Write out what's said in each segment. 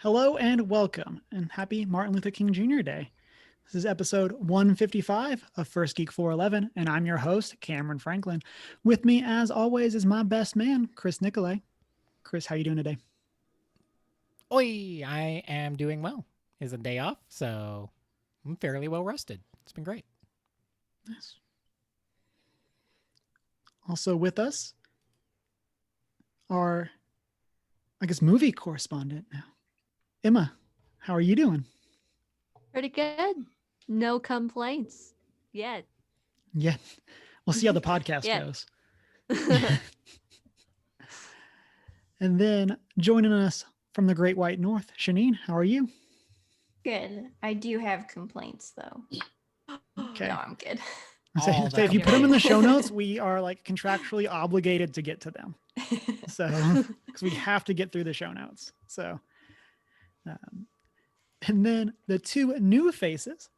Hello and welcome, and happy Martin Luther King Jr. Day. This is episode 155 of First Geek 411, and I'm your host, Cameron Franklin. With me, as always, is my best man, Chris Nicolay. Chris, how you doing today? Oi, I am doing well. It's a day off, so I'm fairly well rested. It's been great. Nice. Also with us, our, movie correspondent now. Emma, how are you doing? Pretty good. No complaints yet. Yeah. We'll see how the podcast goes. And then joining us from the Great White North, Shanine, how are you? Good. I do have complaints though. Okay. No, I'm good. Say, if you put them in the show notes, we are like contractually obligated to get to them. So, because we have to get through the show notes. So, and then the two new faces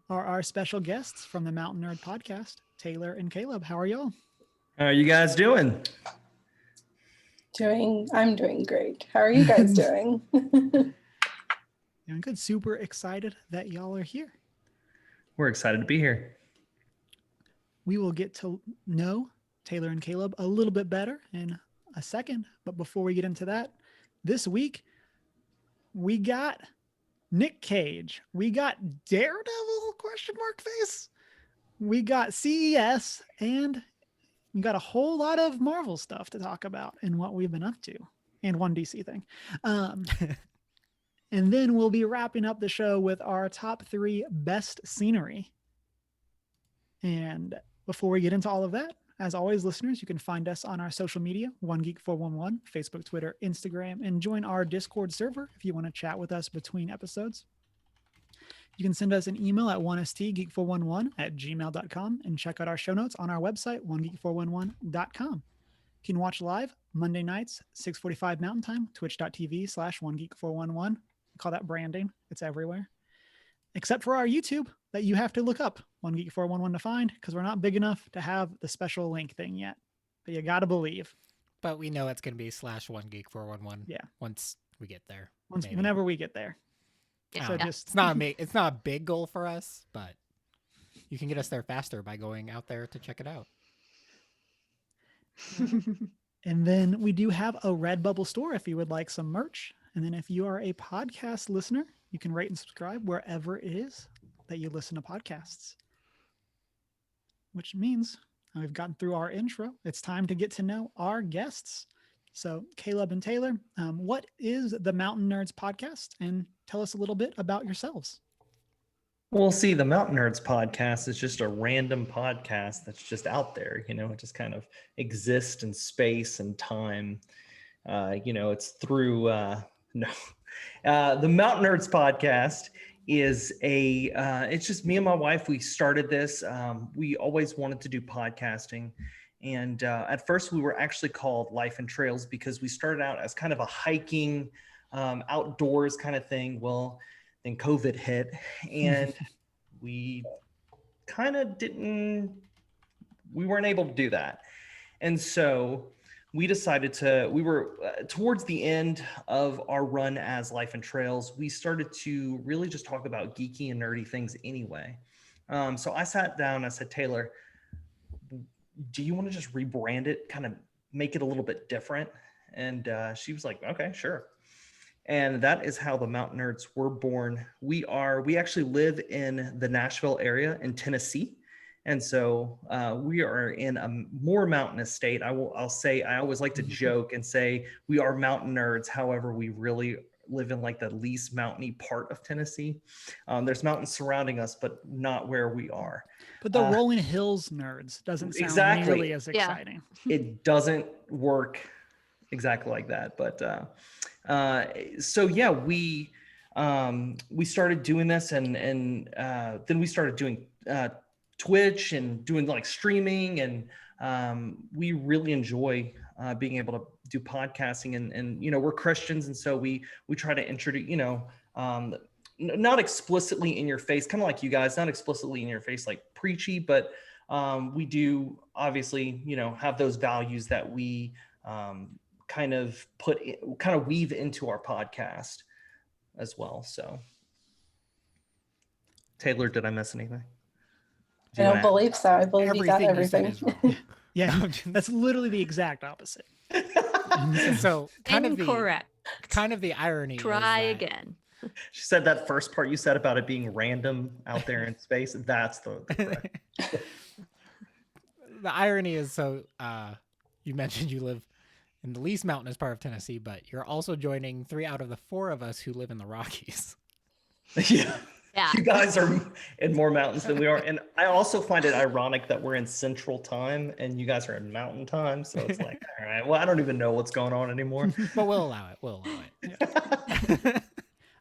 are our special guests from the Mountain Nerd podcast, Taylor and Caleb. How are y'all? How are you guys doing? I'm doing great. How are you guys doing? Doing good. Super excited that y'all are here. We're excited to be here. We will get to know Taylor and Caleb a little bit better in a second. But before we get into that, this week, we got Nick Cage. We got Daredevil, question mark face. We got CES, and we got a whole lot of Marvel stuff to talk about and what we've been up to, and one DC thing. And then we'll be wrapping up the show with our top 3 best scenery. And before we get into all of that, as always, listeners, you can find us on our social media, OneGeek411, Facebook, Twitter, Instagram, and join our Discord server if you want to chat with us between episodes. You can send us an email at onestgeek411@gmail.com and check out our show notes on our website, onegeek411.com. You can watch live Monday nights, 6:45 Mountain Time, twitch.tv/onegeek411. We call that branding. It's everywhere. Except for our YouTube that you have to look up, OneGeek411 to find, because we're not big enough to have the special link thing yet. But you got to believe. But we know it's going to be /1geek411. Yeah. Once we get there. Whenever we get there. Yeah. So it's not a big goal for us, but you can get us there faster by going out there to check it out. And then we do have a Redbubble store if you would like some merch. And then if you are a podcast listener, you can rate and subscribe wherever it is that you listen to podcasts. Which means we've gotten through our intro. It's time to get to know our guests. So Caleb and Taylor, what is the Mountain Nerds podcast? And tell us a little bit about yourselves. Well, see, the Mountain Nerds podcast is just a random podcast that's just out there. It just kind of exists in space and time. It's through the Mountain Nerds podcast is it's just me and my wife. We started this. We always wanted to do podcasting. And at first we were actually called Life and Trails because we started out as kind of a hiking, outdoors kind of thing. Well, then COVID hit and we kind of we weren't able to do that. And so we decided we were towards the end of our run as Life and Trails, we started to really just talk about geeky and nerdy things anyway. So I sat down, I said, Taylor, do you want to just rebrand it, kind of make it a little bit different? And she was like, okay, sure. And that is how the Mountain Nerds were born. We actually live in the Nashville area in Tennessee. And so we are in a more mountainous state. I'll say, I always like to joke and say we are mountain nerds. However, we really live in like the least mountainy part of Tennessee. There's mountains surrounding us, but not where we are. But the Rolling Hills nerds doesn't sound nearly as exciting. It doesn't work exactly like that. But so yeah, we started doing this and then we started doing Twitch and doing like streaming, and we really enjoy being able to do podcasting, and we're Christians, and so we try to introduce, not explicitly in your face, kind of like you guys, not explicitly in your face like preachy, but we do obviously have those values that we kind of weave into our podcast. as well. So, Taylor, did I miss anything? I don't believe so. I believe you got Everything you said everything. is wrong. Yeah, No, just- that's literally the exact opposite. so kind of Incorrect. the irony Try is that again. She said that first part you said about it being random out there in space. That's the correct. the irony is you mentioned you live in the least mountainous part of Tennessee, but you're also joining 3 out of the 4 of us who live in the Rockies. Yeah. Yeah. You guys are in more mountains than we are. And I also find it ironic that we're in central time and you guys are in mountain time. So it's like, all right, well, I don't even know what's going on anymore. But we'll allow it.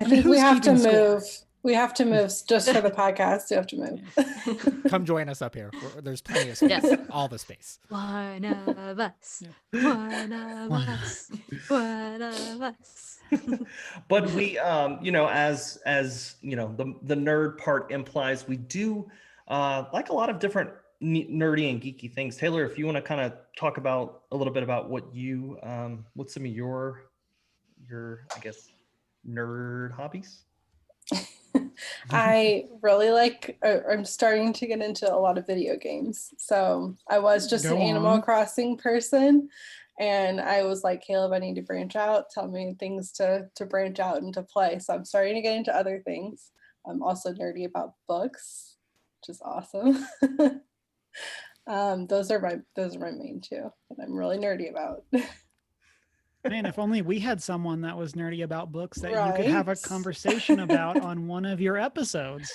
I think we Who's have to keeping score? move. We have to move just for the podcast. We have to move. Come join us up here. There's plenty of space. Yeah. All the space. One of us. Yeah. One of us. One of us. But we, as you know, the nerd part implies we do like a lot of different nerdy and geeky things. Taylor, if you want to kind of talk about a little bit about what you, what's some of your, I guess, nerd hobbies? I really like, I'm starting to get into a lot of video games. So I was just Go an Animal on. Crossing person. And I was like, Caleb, I need to branch out. Tell me things to branch out and to play. So I'm starting to get into other things. I'm also nerdy about books, which is awesome. Those are my main 2 that I'm really nerdy about. Man, if only we had someone that was nerdy about books that you could have a Right. conversation about on one of your episodes.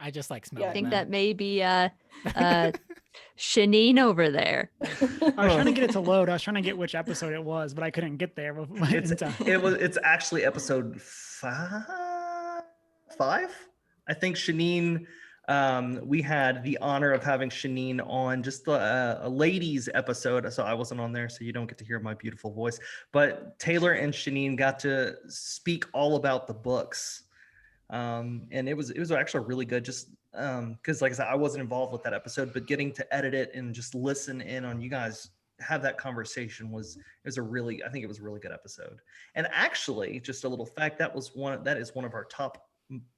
I just like smelling I think them. that may be Shanine over there. I was trying to get it to load. I was trying to get which episode it was, but I couldn't get there. It's actually episode 5. I think Shanine, we had the honor of having Shanine on just a ladies episode. So I wasn't on there, so you don't get to hear my beautiful voice. But Taylor and Shanine got to speak all about the books. And it was actually really good, just because like I said, I wasn't involved with that episode, but getting to edit it and just listen in on you guys have that conversation I think it was a really good episode. And actually, just a little fact, that is one of our top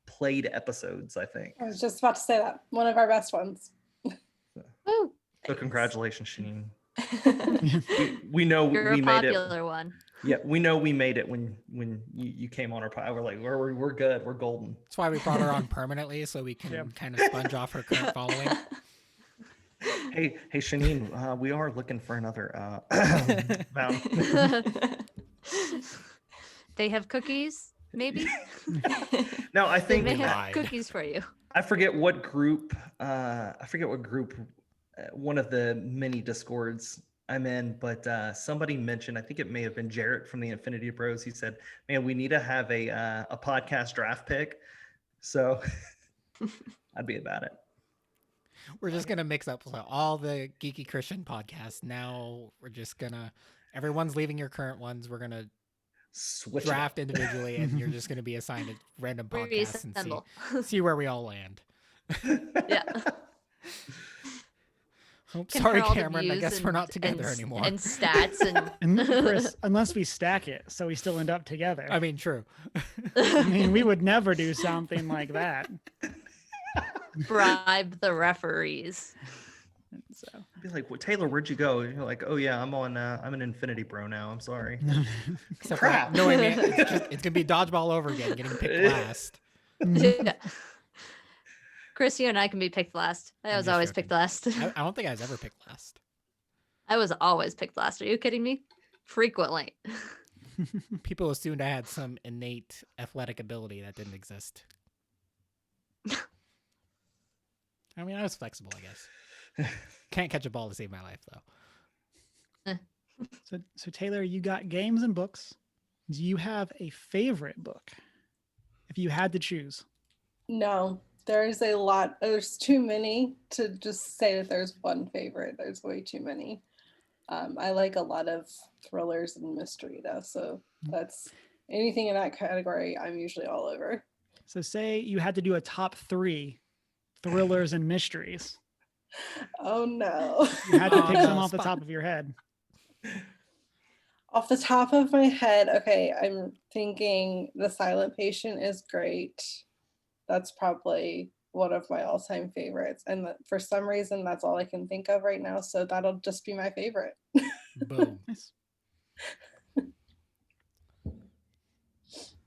played episodes, I think. I was just about to say that. One of our best ones. Woo. So congratulations, Shanine. We know You're we a made it. popular one. Yeah, we know we made it when you came on our pod. We're like, we're good. We're golden. That's why we brought her on permanently, so we can kind of sponge off her current following. Hey, Shanine, we are looking for another They have cookies, maybe? No, I They think may we have lied. cookies for you. I forget what group. One of the mini discords I'm in, but somebody mentioned, I think it may have been Jarrett from the Infinity Bros. He said, "Man, we need to have a podcast draft pick." So I'd be about it. We're just gonna mix up all the geeky Christian podcasts. Now we're just gonna everyone's leaving your current ones. We're gonna Switch it draft individually, and you're just gonna be assigned a random podcast and Reassemble. see where we all land. Yeah. Oh, Compare sorry, all the Cameron. I views guess we're and- not together and, anymore. And stats and And Chris, unless we stack it, so we still end up together. I mean, true. I mean, we would never do something like that. bribe the referees. So, Be like, well, Taylor, where'd you go? You're like, oh yeah, I'm an Infinity Bro now. I'm sorry. Except Crap. for knowing it's gonna be dodgeball over again, getting picked last. Yeah. Chris, you and I can be picked last. I I'm was just always joking. picked last. I don't think I was ever picked last. I was always picked last. Are you kidding me? Frequently. People assumed I had some innate athletic ability that didn't exist. I mean, I was flexible, I guess. Can't catch a ball to save my life, though. so Taylor, you got games and books. Do you have a favorite book? If you had to choose. No, there's a lot. There's too many to just say that there's one favorite. There's way too many. I like a lot of thrillers and mystery though. So that's anything in that category, I'm usually all over. So say you had to do a top 3 thrillers and mysteries. Oh no. You had to Oh, pick some no, off the spot. top of your head. Off the top of my head, okay, I'm thinking The Silent Patient is great. That's probably one of my all-time favorites. And for some reason, that's all I can think of right now. So that'll just be my favorite. Boom. Nice.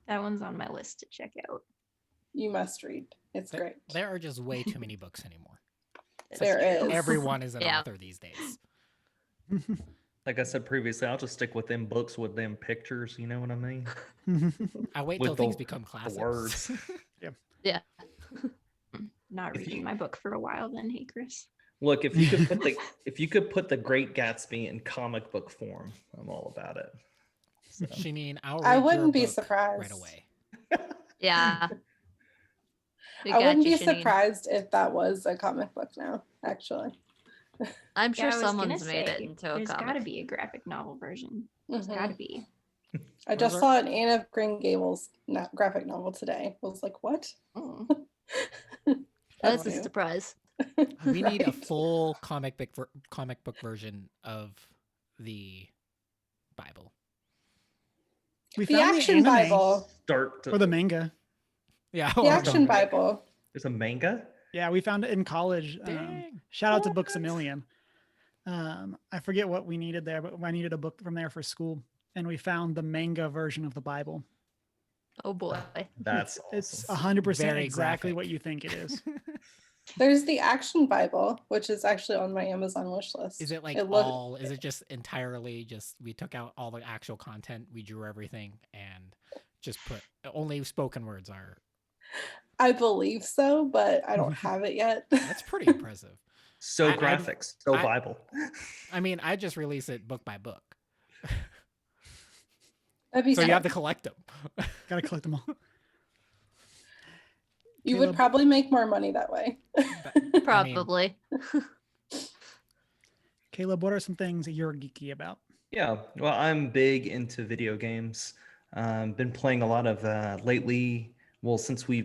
That one's on my list to check out. You must read. It's great. There are just way too many books anymore. There is. Everyone is an Yeah. author these days. Like I said previously, I'll just stick with them books with them pictures. You know what I mean? I wait With till things the- become The classics. words. Yeah. Not If reading you- my book for a while then, hey Chris. Look, if you could put the Great Gatsby in comic book form, I'm all about it. So, Shanine, I'll I read wouldn't your be book surprised. right away. Yeah. We I got wouldn't you, be Shanine. surprised if that was a comic book now, actually. I'm Yeah, sure I was gonna someone's made it say, into a There's got to comic. be a graphic novel version. There's Mhm. got to be. I just our- saw an Anne of Green Gables graphic novel today. I was like, what? Oh. That's a new. surprise. We need a Right. full comic book version of the Bible. We The found Action anime Bible. start or the manga. Yeah. The or Action the- Bible. There's a manga. Yeah, we found it in college. Dang. Shout out to Books a Million. I forget what we needed there, but I needed a book from there for school, and we found the manga version of the Bible. Oh boy. That's It's awesome. 100% Very exactly graphic. what you think it is. There's the Action Bible, which is actually on my Amazon wish list. Is it like look- is it just entirely just we took out all the actual content, we drew everything, and just put only spoken words are. I believe so, but I don't have it yet. That's pretty impressive. So I- graphics, so I- Bible. I mean, I just release it book by book, That'd be so you have to tough. collect them. Gotta collect them all. You would Caleb. probably make more money that way. Probably. Caleb, what are some things that you're geeky about? Yeah, well, I'm big into video games. Been playing a lot of lately. Well, since we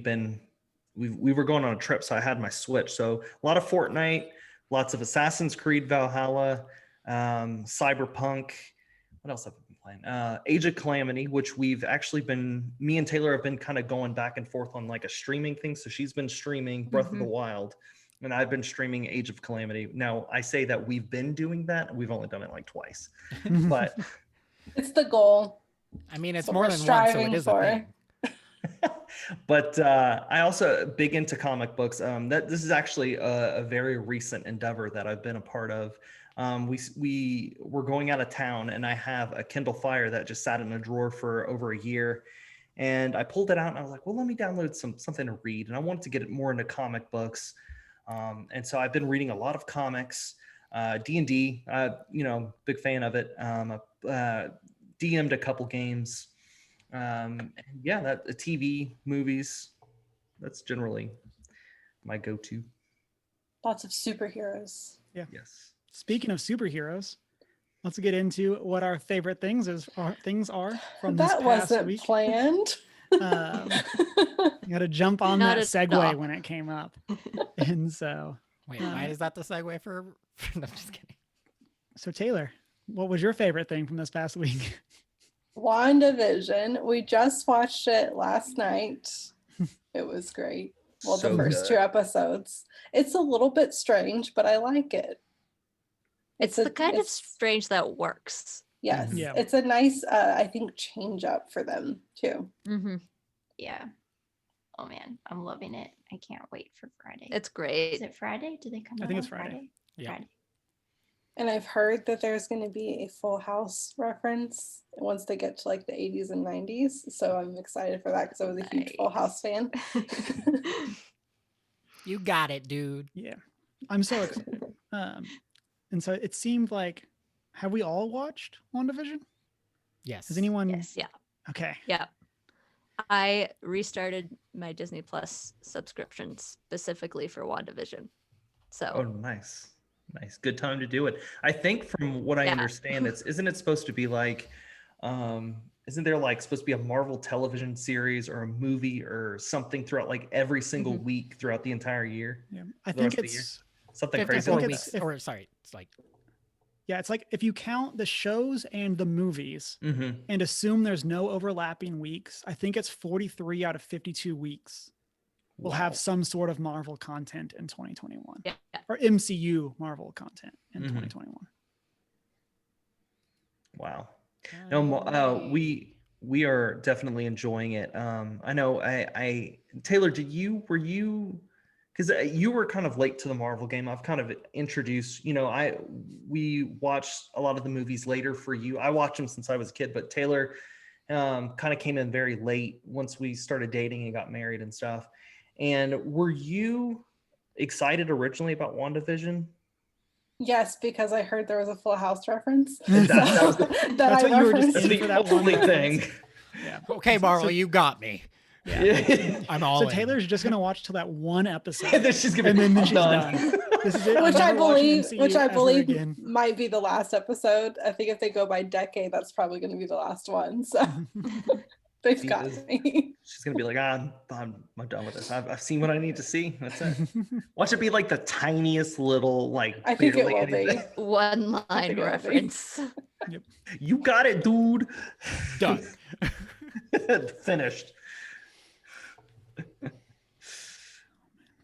were going on a trip, so I had my Switch. So a lot of Fortnite, lots of Assassin's Creed Valhalla, Cyberpunk. What else have I been playing? Age of Calamity, which me and Taylor have been kind of going back and forth on like a streaming thing. So she's been streaming Breath of the Wild, and I've been streaming Age of Calamity. Now I say that we've been doing that. We've only done it like twice, but It's the goal. I mean, it's What more we're than one, so it striving is for. a thing. but I also big into comic books. This is actually a very recent endeavor that I've been a part of. We were going out of town, and I have a Kindle Fire that just sat in a drawer for over a year. And I pulled it out, and I was like, well, let me download something to read. And I wanted to get it more into comic books. And so I've been reading a lot of comics, D&D, big fan of it. DM'd a couple games. And yeah, the TV, movies, that's generally my go-to. Lots of superheroes. Yes. Speaking of superheroes, let's get into what our favorite things are from this That past wasn't week. planned. You got to jump on Not that at all. segue when it came up, and so Wait, why is that the segue for? No, I'm just kidding. so Taylor, what was your favorite thing from this past week? WandaVision. We just watched it last night. It was great. Well, So the first good. 2 episodes. It's a little bit strange, but I like it. It's the kind of it's- strange that works. Yes, Yeah. it's a nice, I think, change up for them too. Mm-hmm. Yeah. Oh man, I'm loving it. I can't wait for Friday. It's Is great. it Friday? Do they come I out think on it's Friday. Yeah. Friday. And I've heard that there's going to be a Full House reference once they get to like the 80s and 90s. So I'm excited for that because I was a huge Full House fan. You got it, dude. Yeah, I'm so excited. And so it seemed like, have we all watched WandaVision? Yes. Has anyone? Yes. Yeah. Okay. Yeah. I restarted my Disney Plus subscription specifically for WandaVision. So Oh, nice. Good time to do it. I think from what I Yeah. understand, isn't it supposed to be like, isn't there like supposed to be a Marvel television series or a movie or something throughout like every single Mhm. week throughout the entire year? Yeah, I The think rest of the year? it's Something crazy 54 like it's- weeks, that. if- or sorry, it's like Yeah, it's like if you count the shows and the movies Mm-hmm. and assume there's no overlapping weeks, I think it's 43 out of 52 weeks will have some sort of Marvel content in 2021 Yeah. or MCU Marvel content in Mhm. 2021. Wow. No, Yay. we are definitely enjoying it. I know I Taylor, were you because you were kind of late to the Marvel game. I've kind of introduced, we watched a lot of the movies later for you. I watched them since I was a kid, but Taylor kind of came in very late once we started dating and got married and stuff. And were you excited originally about WandaVision? Yes, because I heard there was a Full House reference. That was the- that That's I what you were just referenced. in the for that one only reference. thing. Yeah. Okay, Marvel, So- you got me. Yeah. I'm all So in. Taylor's just gonna watch till that one episode, And then she's gonna and be then I'm she's done. This is it. I'm which I never watching believe, MCU which I ever believe again. might be the last episode. I think if they go by decade, that's probably going to be the last one. So they've She got is- me. She's gonna be like, I'm done with this. I've seen what I need to see. That's it. Watch it be like the tiniest little like. I think it barely will be. anything. One line think it will be. reference. You got it, dude. Done. Finished.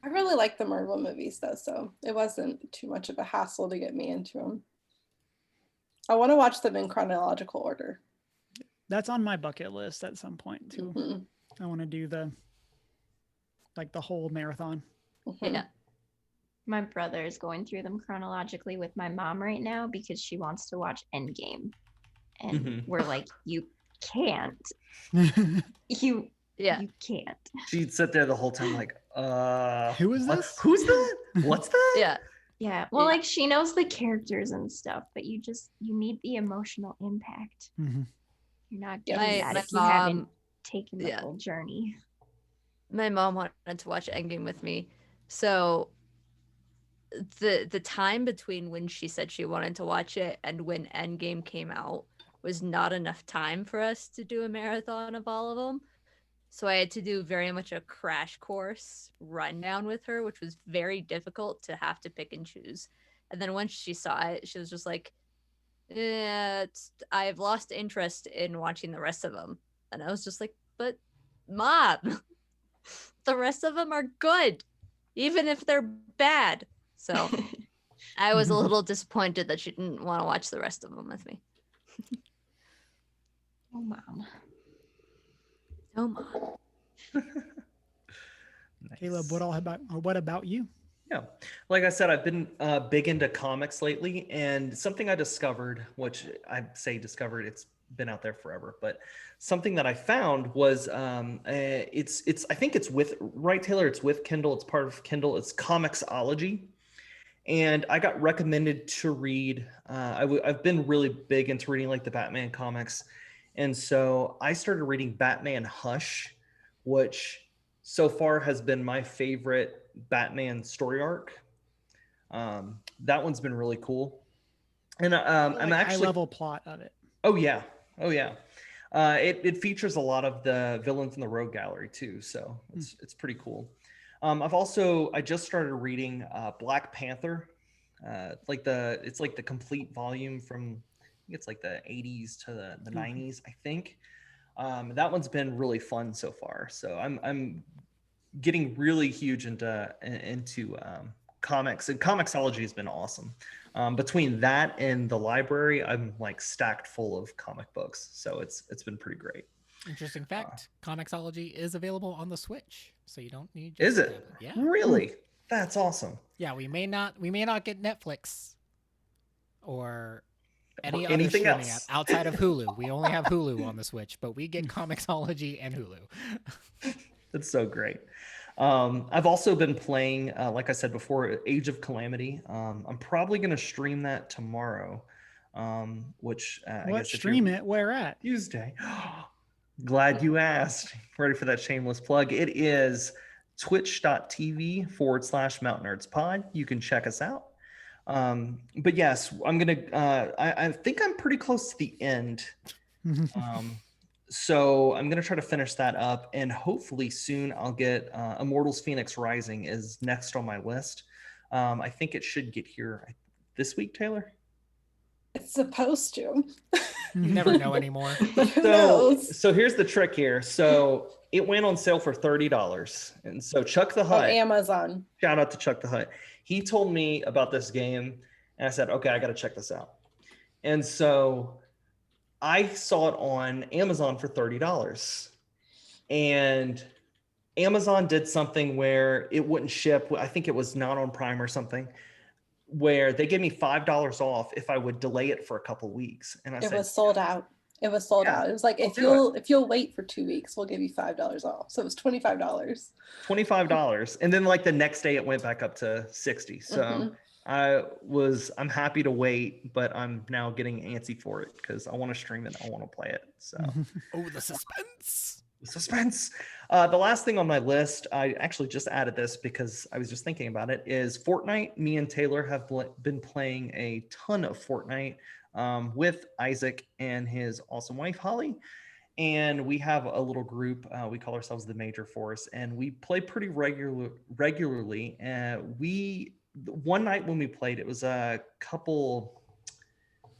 I really like the Marvel movies though, so it wasn't too much of a hassle to get me into them. I want to watch them in chronological order. That's on my bucket list at some point too. Mhm, I want to do the whole marathon. mhm. Yeah. My brother is going through them chronologically with my mom right now because she wants to watch Endgame. And Mhm. we're like, you can't. You Yeah. you can't. She'd sit there the whole time like, Who is what? this? Who's that? What's that? Yeah. Yeah. Well, Yeah. like she knows the characters and stuff, but you need the emotional impact. Mhm. You're not Yeah. getting My- that my if you haven't mom- taken the yeah. full journey. My mom wanted to watch Endgame with me. So the time between when she said she wanted to watch it and when Endgame came out was not enough time for us to do a marathon of all of them. So I had to do very much a crash course rundown with her, which was very difficult to have to pick and choose. And then once she saw it, she was just like, I've lost interest in watching the rest of them. And I was just like, but Mom, the rest of them are good, even if they're bad. So I was a little disappointed that she didn't want to watch the rest of them with me. Oh, Mom. Oh, Mom. Caleb, Nice. what about you? Yeah. Like I said, I've been big into comics lately, and something I discovered, which I say discovered, it's been out there forever, but something that I found was it's I think it's with, right, Taylor? It's with Kindle. It's part of Kindle. It's Comixology. And I got recommended to read, I've been really big into reading like the Batman comics. And so I started reading Batman Hush, which so far has been my favorite Batman story arc. That one's been really cool. And I'm Like actually, high level plot of it. oh yeah. It features a lot of the villains in the Rogue Gallery too. So it's pretty cool. I just started reading Black Panther. It's like the complete volume from, I think it's like the 80s to the 90s, I think. That one's been really fun so far. So I'm getting really huge into comics, and Comixology has been awesome. Between that and the library, I'm like stacked full of comic books. So it's been pretty great. Interesting fact: Comixology is available on the Switch, so you don't need. Is just a it? tablet. Yeah. Really? That's awesome. Yeah, we may not get Netflix or any Or other anything streaming else. app outside of Hulu. We only have Hulu on the Switch, but we get Comixology and Hulu. That's so great. I've also been playing, like I said before, Age of Calamity. I'm probably going to stream that tomorrow, which I What? guess if Stream you're- it? Where at? Tuesday. Glad you asked. Ready for that shameless plug? It is twitch.tv/Mountain Nerds Pod. You can check us out. But yes, I'm gonna. I think I'm pretty close to the end. So I'm gonna try to finish that up, and hopefully soon I'll get Immortals: Phoenix Rising is next on my list. I think it should get here this week, Taylor. It's supposed to. You never know anymore. But who knows? So here's the trick here. So it went on sale for $30. And so Chuck the On Hut, Amazon. shout out to Chuck the Hut. He told me about this game and I said, okay, I got to check this out. And so I saw it on Amazon for $30. And Amazon did something where it wouldn't ship. I think it was not on Prime or something, where they gave me $5 off if I would delay it for a couple weeks. And I It said, was sold out. It was sold Yeah, out. It was like, I'll if do it. you'll wait for 2 weeks, we'll give you $5 off. So it was $25. $25. And then like the next day it went back up to 60. So Mhm. I'm happy to wait, but I'm now getting antsy for it because I want to stream it. I want to play it. So Oh, the suspense. suspense. The last thing on my list, I actually just added this because I was just thinking about it, is Fortnite. Me and Taylor have been playing a ton of Fortnite with Isaac and his awesome wife, Holly. And we have a little group. We call ourselves the Major Force, and we play pretty regularly. One night when we played, it was a couple.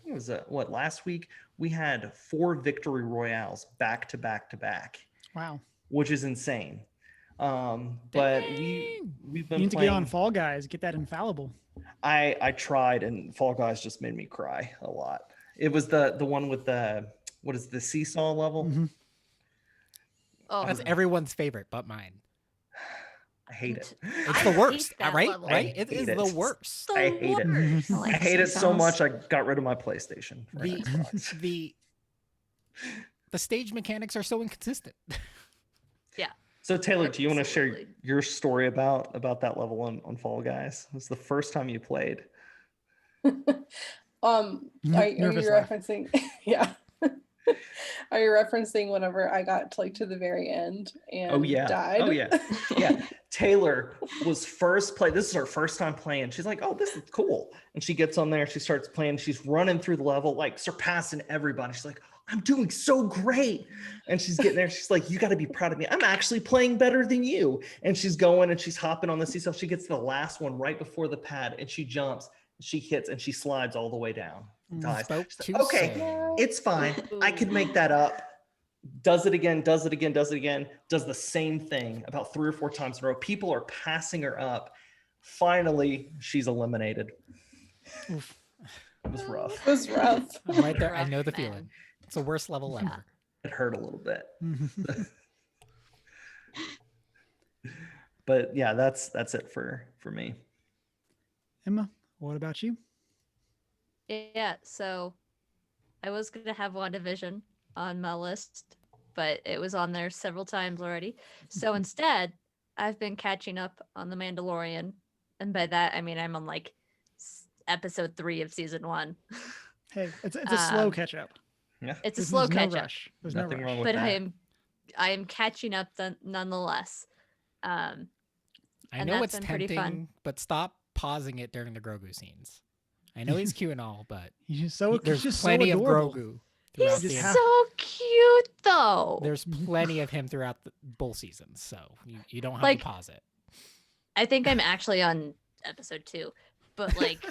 It was last week we had 4 victory royales back to back to back, Wow. which is insane. But we've been You need to playing. get on Fall Guys, get that infallible. I tried, and Fall Guys just made me cry a lot. It was the one with the seesaw level. Mhm. Oh, That's everyone's favorite, but mine. I hate it. It's I the hate worst, that right? level. Right? I It is hate the it. worst. the I hate it. worst. I like I hate it so seesaws. much I got rid of my PlayStation for The Xbox. the stage mechanics are so inconsistent. So Taylor, do you want to share Absolutely. your story about that level on Fall Guys? It was the first time you played. Are you Nervous laugh. referencing? Yeah. Are you referencing whenever I got to the very end and Oh yeah. died? Oh yeah. Yeah. Taylor was first play. This is her first time playing. She's like, "Oh, this is cool." And she gets on there. She starts playing. She's running through the level, like surpassing everybody. She's like, "I'm doing so great." And she's getting there. She's like, "You got to be proud of me. I'm actually playing better than you." And she's going and she's hopping on the seesaw. She gets to the last one right before the pad, and she jumps. She hits and she slides all the way down. Dies. Spoke She's too like, okay, soon. it's fine. I could make that up. Does it again, does it again, does it again, does the same thing about 3 or 4 times in a row. People are passing her up. Finally, she's eliminated. Oof. It was rough. It was rough. I'm right there. I Rough, know the man. feeling. It's the worst level Yeah. ever. It hurt a little bit. Mhm. But yeah, that's it for me. Emma, what about you? Yeah, so I was gonna have WandaVision on my list, but it was on there several times already. So instead, I've been catching up on The Mandalorian, and by that I mean I'm on like episode 3 of season 1. Hey, it's a slow Um, catch up. Yeah, It's a There's slow no catch up, rush. There's no nothing rush. wrong with but that. I am catching up nonetheless. Um, I And know that's it's been pretty tempting, fun. but stop pausing it during the Grogu scenes. I know he's cute and all, but He's just so there's he's just plenty so of adorable. Grogu. throughout he's the have- so cute though. There's plenty of him throughout the bull seasons, so you don't have Like- to pause it. I think I'm actually on episode 2, but like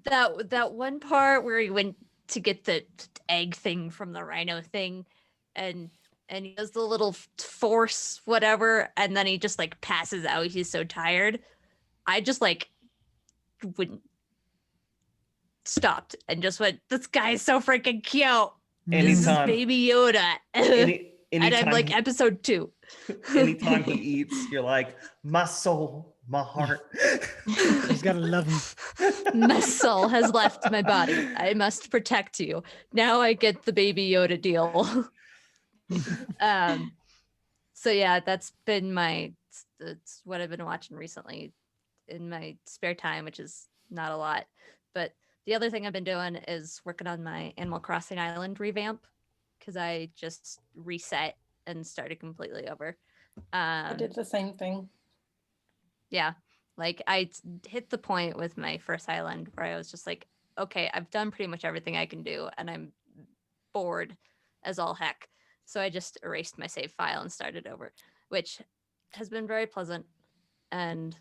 that one part where he went to get the egg thing from the rhino thing, and he does the little force whatever, and then he just like passes out. He's so tired. I just like wouldn't stopped and just went, "This guy is so freaking cute. This is Anytime- Baby Yoda." Any, and I'm anytime like he- episode 2. anytime he eats, you're like, my soul, my heart. He's gotta love him. My soul has left my body. I must protect you. Now I get the Baby Yoda deal. So yeah, that's been it's what I've been watching recently in my spare time, which is not a lot. But the other thing I've been doing is working on my Animal Crossing Island revamp, because I just reset and started completely over. I did the same thing. Yeah, like I hit the point with my first island where I was just like, okay, I've done pretty much everything I can do, and I'm bored as all heck. So I just erased my save file and started over, which has been very pleasant and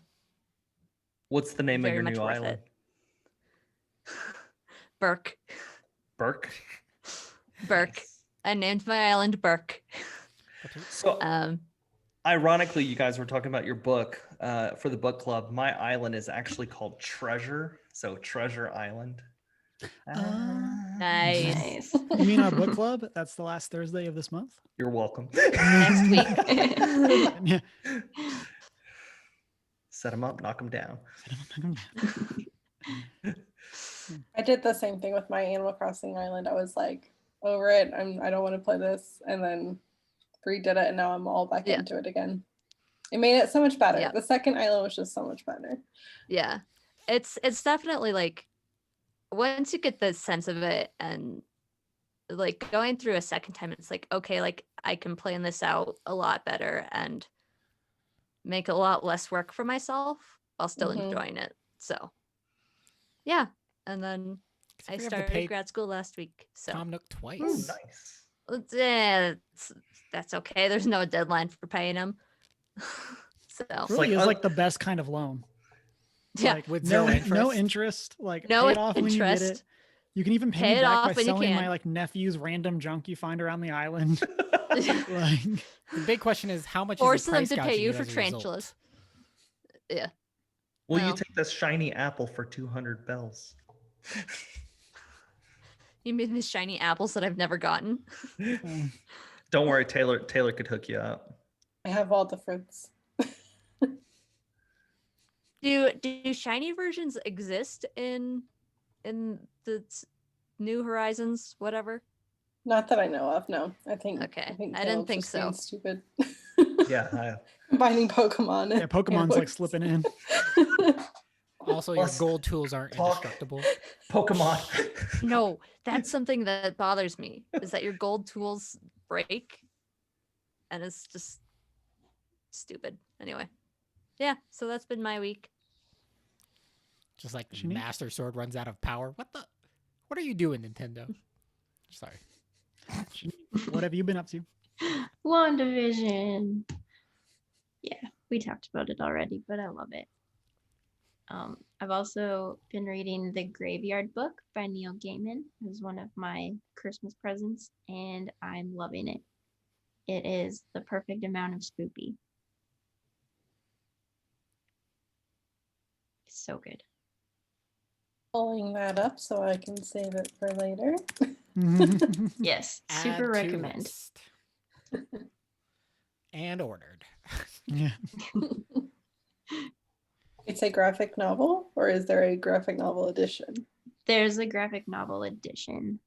What's the name of very your much new worth island? it. Burke. Burke. Burke. Nice. I named my island Burke. So Um, ironically, you guys were talking about your book for the book club. My island is actually called Treasure. So Treasure Island. nice. Nice. You mean our book club? That's the last Thursday of this month. You're welcome. Next week. Yeah. Set them up, knock them down. I did the same thing with my Animal Crossing island. I was like, over it. I don't want to play this, and then redid it, and now I'm all back Yeah. into it again. It made it so much better. Yeah. The second island was just so much better. Yeah. It's definitely like once you get the sense of it and like going through a second time, it's like, okay, like I can plan this out a lot better and make a lot less work for myself while still Mhm. enjoying it. So yeah. And then I Except we have to started pay grad school last week. So Tom Nook twice. Ooh, nice. that's okay. There's no deadline for paying them. So Really like, is like the best kind of loan. yeah. Like, With no, zero no interest? interest. Like No pay it off when you get it. interest. You can even Pay pay me it back off by when you selling my can. like nephew's random junk you find around the island. Like, The big question is how much Force is it them price to pay gouging you for as a result? tarantulas. Yeah. Will you Well. take this shiny apple for 200 bells? You mean the shiny apples that I've never gotten? um, Don't worry, Taylor could hook you up. I have all the fruits. Do shiny versions exist in the New Horizons, whatever? Not that I know of. No, I think. Okay, I didn't Caleb's think just being so. Stupid. Yeah, Combining Pokemon. yeah, and Pokemon's like animals. slipping in. Also, your Plus, gold tools aren't talk. indestructible. Pokemon. No, that's something that bothers me. Is that your gold tools break, and it's just stupid. Anyway, yeah. So that's been my week. Just like the Shanique? Master Sword runs out of power. What are you doing, Nintendo? Sorry. What have you been up to? WandaVision. Yeah, we talked about it already, but I love it. I've also been reading The Graveyard Book by Neil Gaiman. It was one of my Christmas presents, and I'm loving it. It is the perfect amount of spoopy. It's so good. Pulling that up so I can save it for later. Yes, Add super to recommend. list. And ordered. Yeah. It's a graphic novel, or is there a graphic novel edition? There's a graphic novel edition.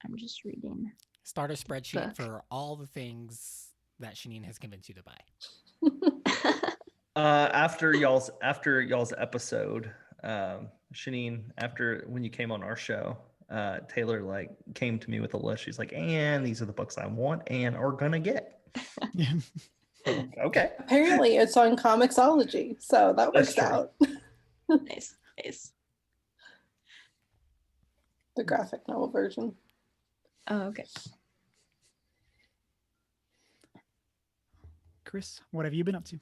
I'm just reading. Start a spreadsheet Book. for all the things that Shanine has convinced you to buy. After y'all's episode, Shanine, after when you came on our show, Taylor like came to me with a list. She's like, and these are the books I want and are gonna get. Yeah. Okay. Apparently, it's on Comixology, so that That's works true. out. Nice. The graphic novel version. Oh, okay. Chris, what have you been up to?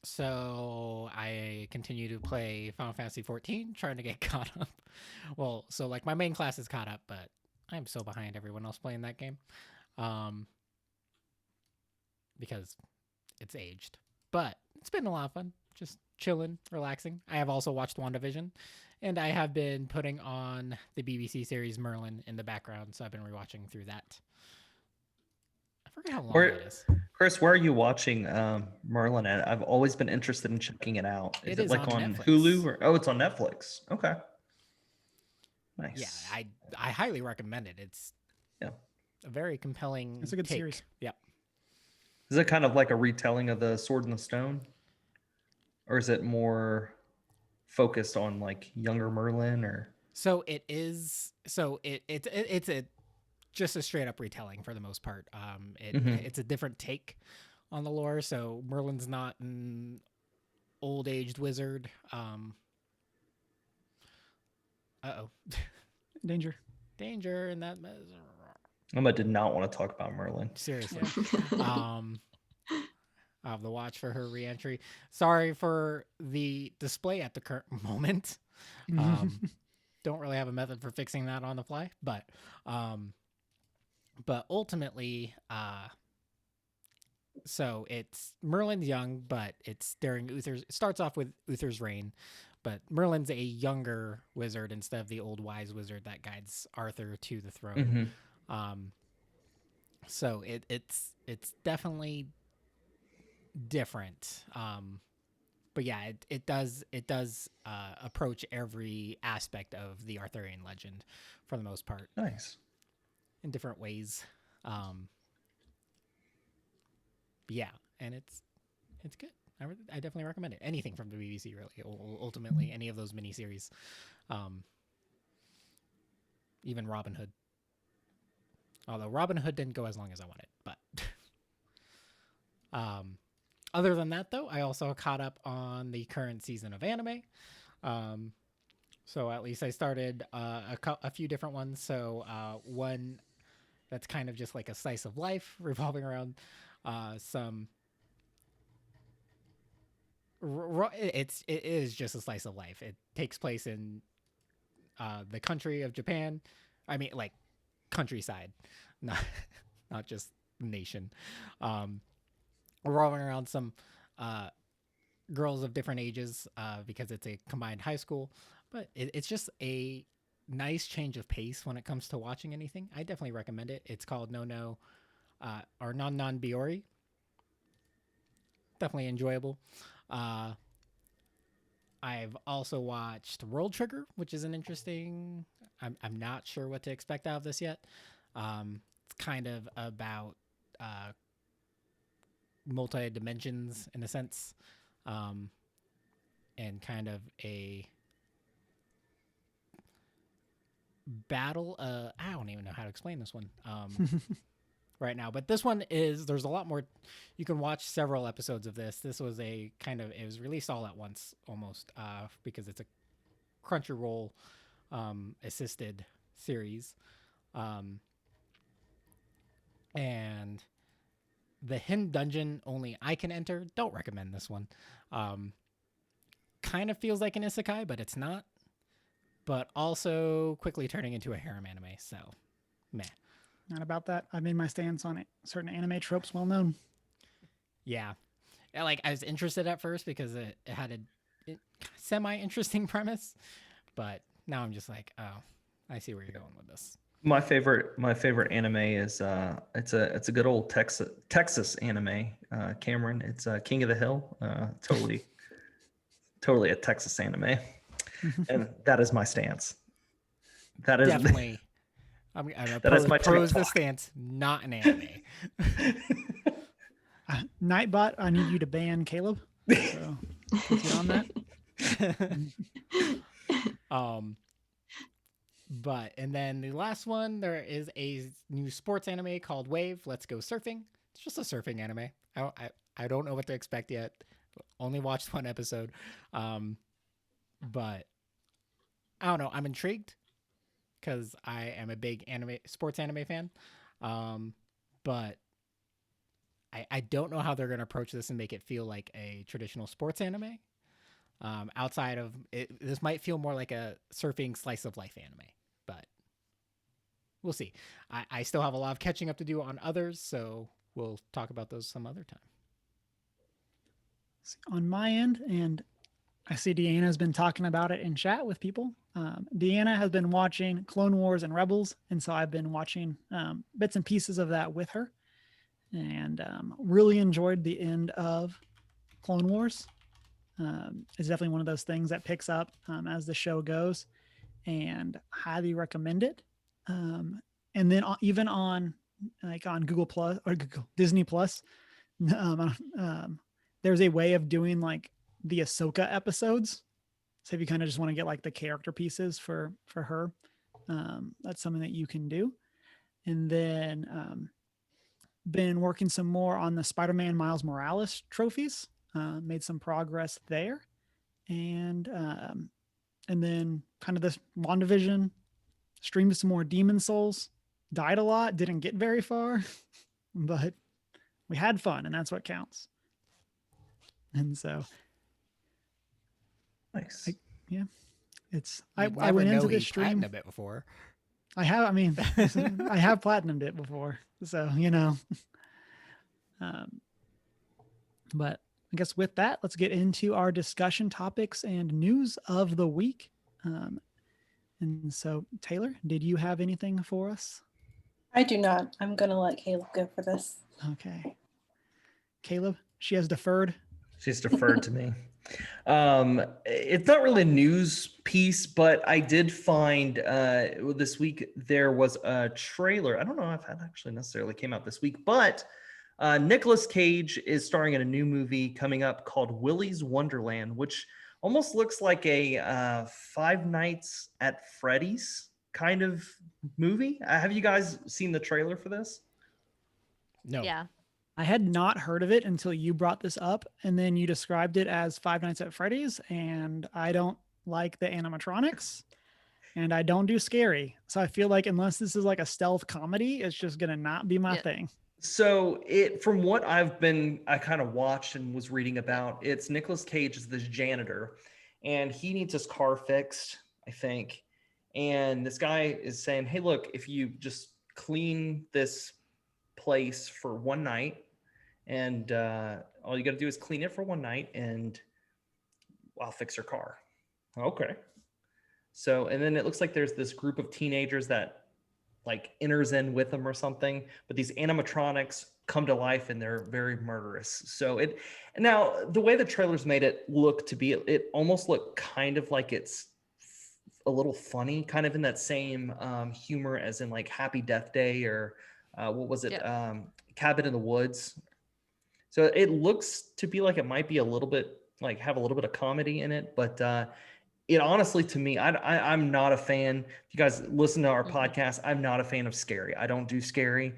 So I continue to play Final Fantasy 14, trying to get caught up. Well, so like my main class is caught up, but I'm so behind everyone else playing that game. Because it's aged. But it's been a lot of fun. Just chilling, relaxing. I have also watched WandaVision, and I have been putting on the BBC series Merlin in the background, so I've been rewatching through that. I forget how long Where- it is. Chris, where are you watching Merlin at? I've always been interested in checking it out. Is It it is like on on Netflix. Hulu or it's on Netflix? Okay. Nice. Yeah, I highly recommend it. It's Yeah. a very compelling It's a good take. series. Yep. Is it kind of like a retelling of the Sword and the Stone? Or is it more focused on like younger Merlin or So it is. So it's a just a straight up retelling for the most part. Mhm. It's a different take on the lore. So Merlin's not an old aged wizard. Uh-oh. Danger. Danger in that. Emma did not want to talk about Merlin. Seriously. I have the watch for her reentry. Sorry for the display at the current moment. don't really have a method for fixing that on the fly, but ultimately, so it's Merlin's young, but it's during Uther's. It starts off with Uther's reign, but Merlin's a younger wizard instead of the old wise wizard that guides Arthur to the throne. So it's definitely different. But yeah, it does approach every aspect of the Arthurian legend for the most part. Nice. In different ways. Yeah, and it's good. I definitely recommend it. Anything from the BBC, really. Ultimately, any of those miniseries. Even Robin Hood. Although Robin Hood didn't go as long as I wanted, but other than that, though, I also caught up on the current season of anime. So at least I started a few different ones. So one that's kind of just like a slice of life revolving around some. It is just a slice of life. It takes place in the country of Japan. I mean, like countryside, not just nation. Revolving around some girls of different ages because it's a combined high school. But it's just a nice change of pace when it comes to watching anything. I definitely recommend it. It's called No or Non Non Biori. Definitely enjoyable. I've also watched World Trigger, which is an interesting. I'm not sure what to expect out of this yet. It's kind of about multi dimensions in a sense, and kind of a battle. I don't even know how to explain this one right now, but this one is. There's a lot more. You can watch several episodes of this. This was a kind of. It was released all at once almost because it's a Crunchyroll assisted series, and the hidden dungeon only I can enter. Don't recommend this one. Kind of feels like an isekai, but it's not. But also quickly turning into a harem anime. So, meh. Not about that. I made my stance on it. Certain anime tropes well known. Yeah. Like I was interested at first because it had a semi-interesting premise, but now I'm just like, oh, I see where you're going with this. My favorite anime is it's a good old Texas anime, Cameron. It's King of the Hill. Totally a Texas anime, and that is my stance. That is definitely. I'm that is my pros the stance, not an anime. Nightbot, I need you to ban Caleb. So let's get on that. But and then the last one, there is a new sports anime called Wave. Let's Go Surfing. It's just a surfing anime. I don't know what to expect yet. Only watched one episode, but I don't know. I'm intrigued because I am a big sports anime fan, but I don't know how they're going to approach this and make it feel like a traditional sports anime. Outside of it, this might feel more like a surfing slice of life anime, but we'll see. I still have a lot of catching up to do on others, so we'll talk about those some other time. On my end, and I see Deanna has been talking about it in chat with people. Deanna has been watching Clone Wars and Rebels, and so I've been watching bits and pieces of that with her, and really enjoyed the end of Clone Wars. It's definitely one of those things that picks up as the show goes, and highly recommend it. And then even on Google Plus or Disney Plus, there's a way of doing like the Ahsoka episodes. So if you kind of just want to get like the character pieces for her, that's something that you can do. And then been working some more on the Spider-Man Miles Morales trophies. Made some progress there. And then kind of this WandaVision, streamed some more Demon Souls, died a lot, didn't get very far, but we had fun, and that's what counts. And so nice. It's You'd I never went into know he this stream. platinumed it before. I have. I mean, I have platinumed it before, so you know. Um, but I guess with that, let's get into our discussion topics and news of the week. And so, Taylor, did you have anything for us? I do not. I'm gonna let Caleb go for this. Okay. Caleb, she has deferred. She's deferred to me. It's not really a news piece, but I did find this week there was a trailer. I don't know if that actually necessarily came out this week, but Nicolas Cage is starring in a new movie coming up called Willy's Wonderland, which almost looks like a Five Nights at Freddy's kind of movie. Have you guys seen the trailer for this? No. Yeah. I had not heard of it until you brought this up, and then you described it as Five Nights at Freddy's, and I don't like the animatronics, and I don't do scary. So I feel like unless this is like a stealth comedy, it's just gonna not be my thing. So from what I kind of watched and was reading about, it's Nicolas Cage is this janitor, and he needs his car fixed, I think. And this guy is saying, "Hey, look, if you just clean this place for one night, and all you got to do is clean it for one night, and I'll fix your car." Okay. So, and then it looks like there's this group of teenagers that like enters in with them or something, but these animatronics come to life and they're very murderous. So now the way the trailers made it look to be, it almost looked kind of like it's a little funny, kind of in that same humor as in like Happy Death Day or what was it? Cabin in the Woods. So it looks to be like it might be a little bit like have a little bit of comedy in it, but it honestly, to me, I'm not a fan. If you guys listen to our podcast, I'm not a fan of scary. I don't do scary.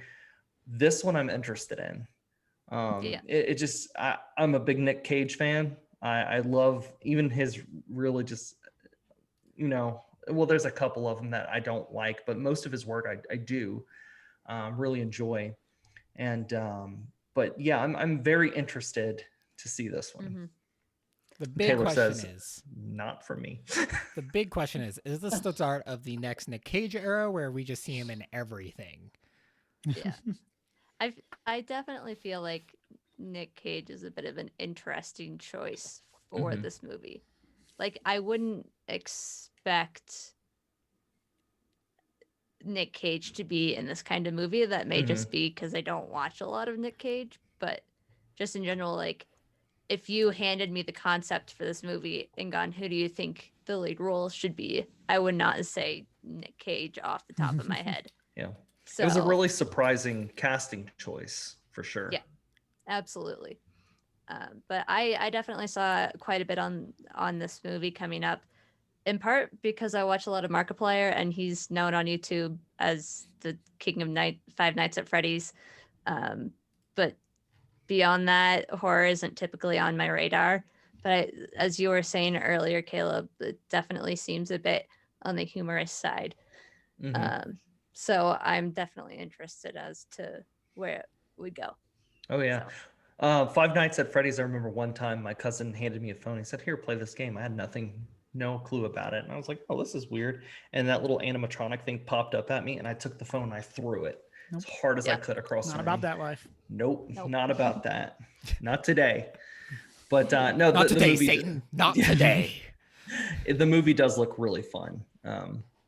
This one I'm interested in. It just, I'm a big Nick Cage fan. I love even his really just, well, there's a couple of them that I don't like, but most of his work I do really enjoy. And, but yeah, I'm very interested to see this one. Mm-hmm. The big Taylor question says, is, not for me. the big question is this the start of the next Nick Cage era where we just see him in everything? Yeah. I definitely feel like Nick Cage is a bit of an interesting choice for this movie. Like, I wouldn't expect Nick Cage to be in this kind of movie. That may just be because I don't watch a lot of Nick Cage, but just in general, like, if you handed me the concept for this movie and gone, who do you think the lead role should be? I would not say Nick Cage off the top of my head. Yeah. So, it was a really surprising casting choice for sure. Yeah, absolutely. But I definitely saw quite a bit on this movie coming up, in part because I watch a lot of Markiplier, and he's known on YouTube as the king of Five Nights at Freddy's. But beyond that, horror isn't typically on my radar. But as you were saying earlier, Caleb, it definitely seems a bit on the humorous side. So I'm definitely interested as to where it would go. Oh, yeah. So. Five Nights at Freddy's, I remember one time my cousin handed me a phone. He said, "Here, play this game." I had no clue about it. And I was like, "Oh, this is weird." And that little animatronic thing popped up at me, and I took the phone and I threw it as hard as I could across the room. Not about that life. Nope, not about that. Not today. But no, not today, the movie, Satan. Not today. The movie does look really fun.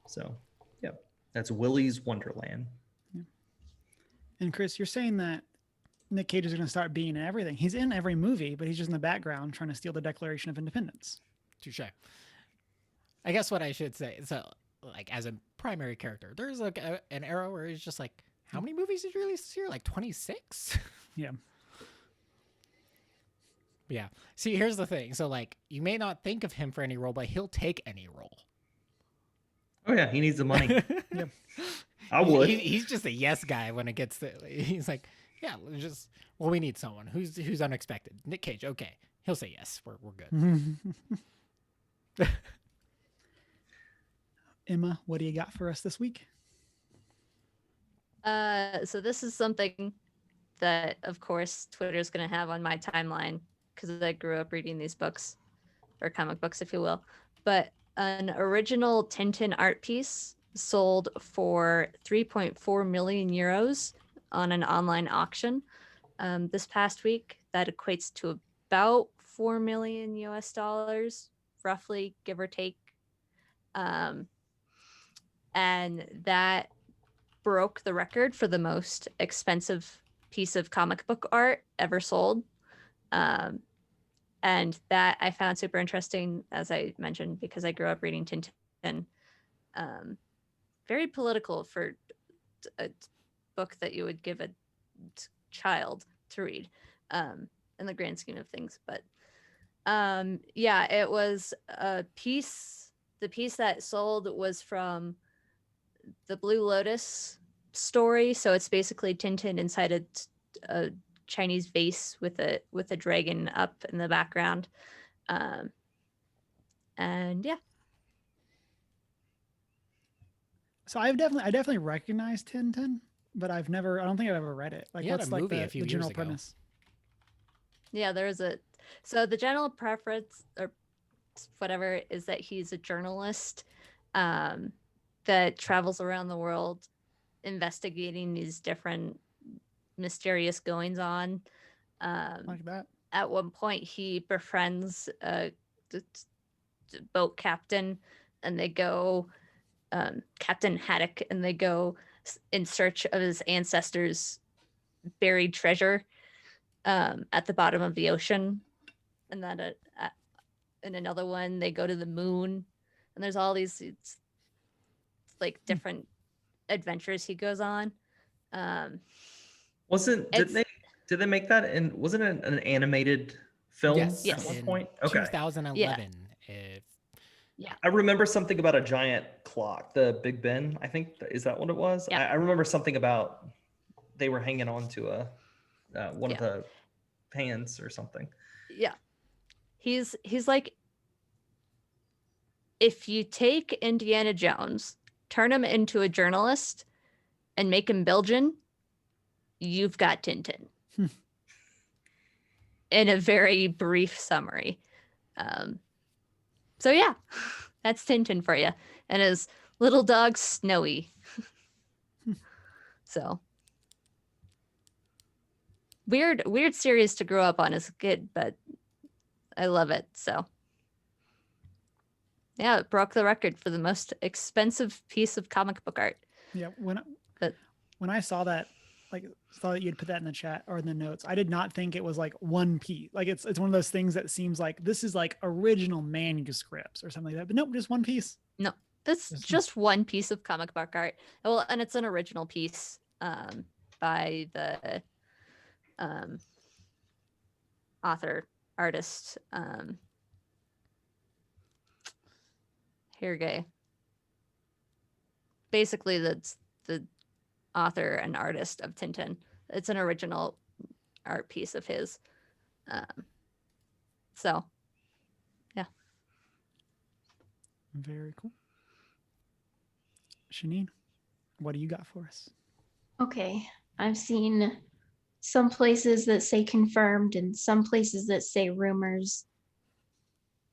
So yeah, that's Willy's Wonderland. Yeah. And Chris, you're saying that Nick Cage is going to start being in everything. He's in every movie, but he's just in the background trying to steal the Declaration of Independence. Touche. I guess what I should say is, like, as a primary character, there's like an era where he's just like, how many movies did you release this year? Like 26? Yeah. Yeah. See, here's the thing. So, like, you may not think of him for any role, but he'll take any role. Oh, yeah. He needs the money. Yep. I would. He's just a yes guy when it gets to, he's like, yeah, we need someone who's unexpected. Nick Cage. Okay. He'll say yes. We're good. Emma, what do you got for us this week? So this is something that, of course, Twitter's going to have on my timeline because I grew up reading these books, or comic books, if you will. But an original Tintin art piece sold for 3.4 million euros on an online auction this past week. That equates to about 4 million US dollars, roughly, give or take. And that broke the record for the most expensive piece of comic book art ever sold. And that I found super interesting, as I mentioned, because I grew up reading Tintin. Very political for a book that you would give a child to read, in the grand scheme of things. But yeah, it was a piece. The piece that sold was from the Blue Lotus story. So it's basically Tintin inside a Chinese vase with a dragon up in the background. And yeah. So I definitely recognize Tintin, but I don't think I've ever read it. Like, He had what's a like movie the, a few the general years ago. premise? Yeah, so the general preference or whatever is that he's a journalist that travels around the world investigating these different mysterious goings on. Like that. At one point, he befriends a boat captain, and they go, Captain Haddock, and they go in search of his ancestors' buried treasure at the bottom of the ocean. And then in another one, they go to the moon, and there's all these like different adventures he goes on. Did they make that wasn't it an animated film Yes, at one in point? Okay. 2011. If I remember something about a giant clock, the Big Ben. I think is that what it was. Yeah. I remember something about they were hanging on to one of the hands or something. Yeah, he's like, if you take Indiana Jones, turn him into a journalist, and make him Belgian, you've got Tintin. In a very brief summary. So yeah, that's Tintin for you, and his little dog Snowy. So weird series to grow up on as a kid, but I love it. So yeah, it broke the record for the most expensive piece of comic book art. Yeah, when I saw that, saw that you'd put that in the chat or in the notes, I did not think it was like one piece. Like it's one of those things that seems like this is like original manuscripts or something like that. But nope, just one piece. No, that's just one piece of comic book art. Well, and it's an original piece by the artist Hergé. Basically, that's the author and artist of Tintin. It's an original art piece of his. So, yeah. Very cool. Shanine, what do you got for us? Okay, I've seen some places that say confirmed and some places that say rumors.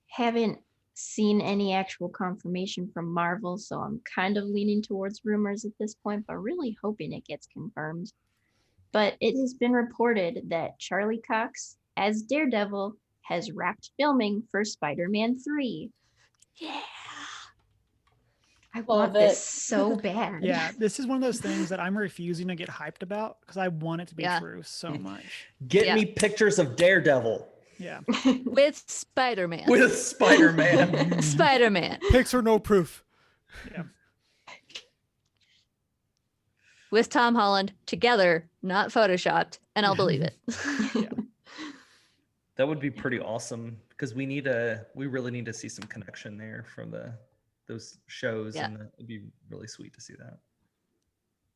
Haven't seen any actual confirmation from Marvel, so I'm kind of leaning towards rumors at this point, but really hoping it gets confirmed. But it has been reported that Charlie Cox as Daredevil has wrapped filming for Spider-Man 3. Yeah. I want this so bad. Yeah, this is one of those things that I'm refusing to get hyped about because I want it to be true so much. Get me pictures of Daredevil. Yeah. With Spider-Man. With Spider-Man. Spider-Man. Pics or no proof. Yeah. With Tom Holland together, not photoshopped, and I'll believe it. Yeah. That would be pretty awesome because we really need to see some connection there from those shows, and it'd be really sweet to see that.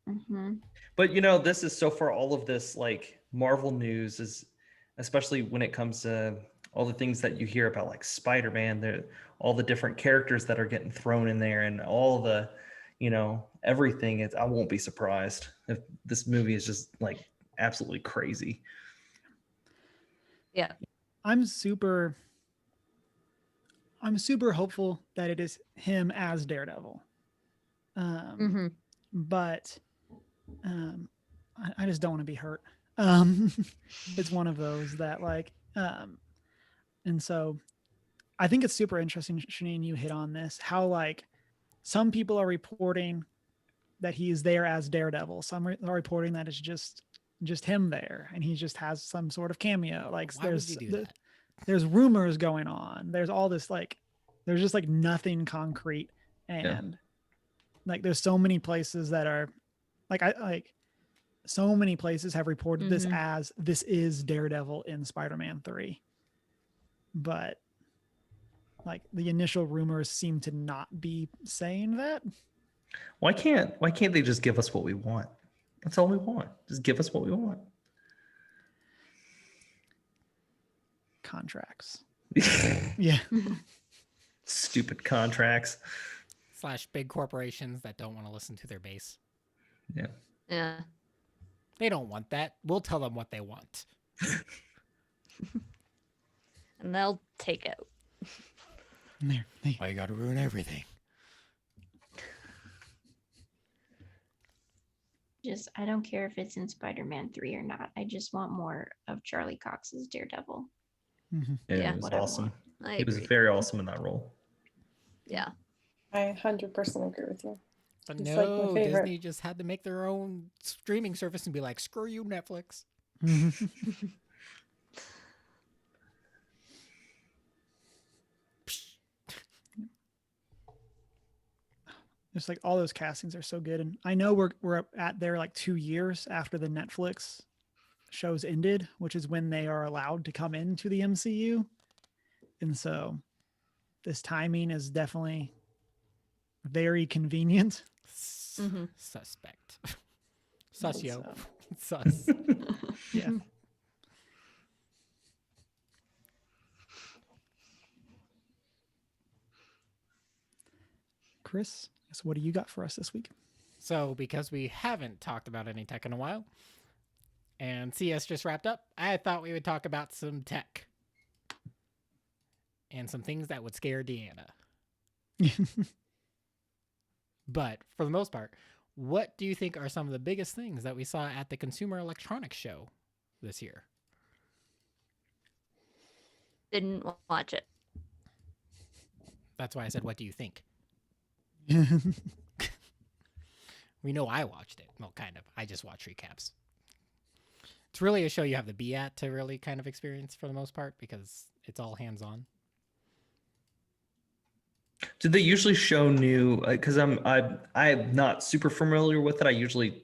Mm-hmm. But this is so far all of this like Marvel news is, especially when it comes to all the things that you hear about like Spider-Man, all the different characters that are getting thrown in there, and all the everything. I won't be surprised if this movie is just like absolutely crazy. Yeah. I'm super I'm super hopeful that it is him as Daredevil. Mhm. But I just don't want to be hurt. It's one of those that and so I think it's super interesting, Shanine, you hit on this, how like some people are reporting that he is there as Daredevil. Some are reporting that it's just him there and he just has some sort of cameo. Like Why would you do that? there's rumors going on. There's all this there's just like nothing concrete, and like there's so many places that are so many places have reported this as this is Daredevil in Spider-Man 3. But like the initial rumors seem to not be saying that. Why can't they just give us what we want? That's all we want. Just give us what we want. Contracts. Yeah. Stupid contracts. / big corporations that don't want to listen to their base. Yeah. Yeah. They don't want that. We'll tell them what they want. And they'll take it. Why you got to ruin everything? Just, I don't care if it's in Spider-Man 3 or not. I just want more of Charlie Cox's Daredevil. Yeah, It was what I awesome. I He was agree. very awesome in that role. Yeah. I 100% agree with you. But He's, like, my no, favorite. Disney just had to make their own streaming service and be like, screw you, Netflix. Just like all those castings are so good, and I know we're at there like 2 years after the Netflix shows ended, which is when they are allowed to come into the MCU, and so this timing is definitely very convenient. Suspect. Susio. So, Sus. yeah. Chris, so what do you got for us this week? So, because we haven't talked about any tech in a while, and CS just wrapped up, I thought we would talk about some tech. And some things that would scare Deanna. But for the most part, what do you think are some of the biggest things that we saw at the Consumer Electronics Show this year? Didn't watch it. That's why I said, what do you think? We know I watched it. Well, kind of. I just watch recaps. It's really a show you have to be at to really kind of experience for the most part because it's all hands-on. Did they usually show new? Because I'm not super familiar with it. I usually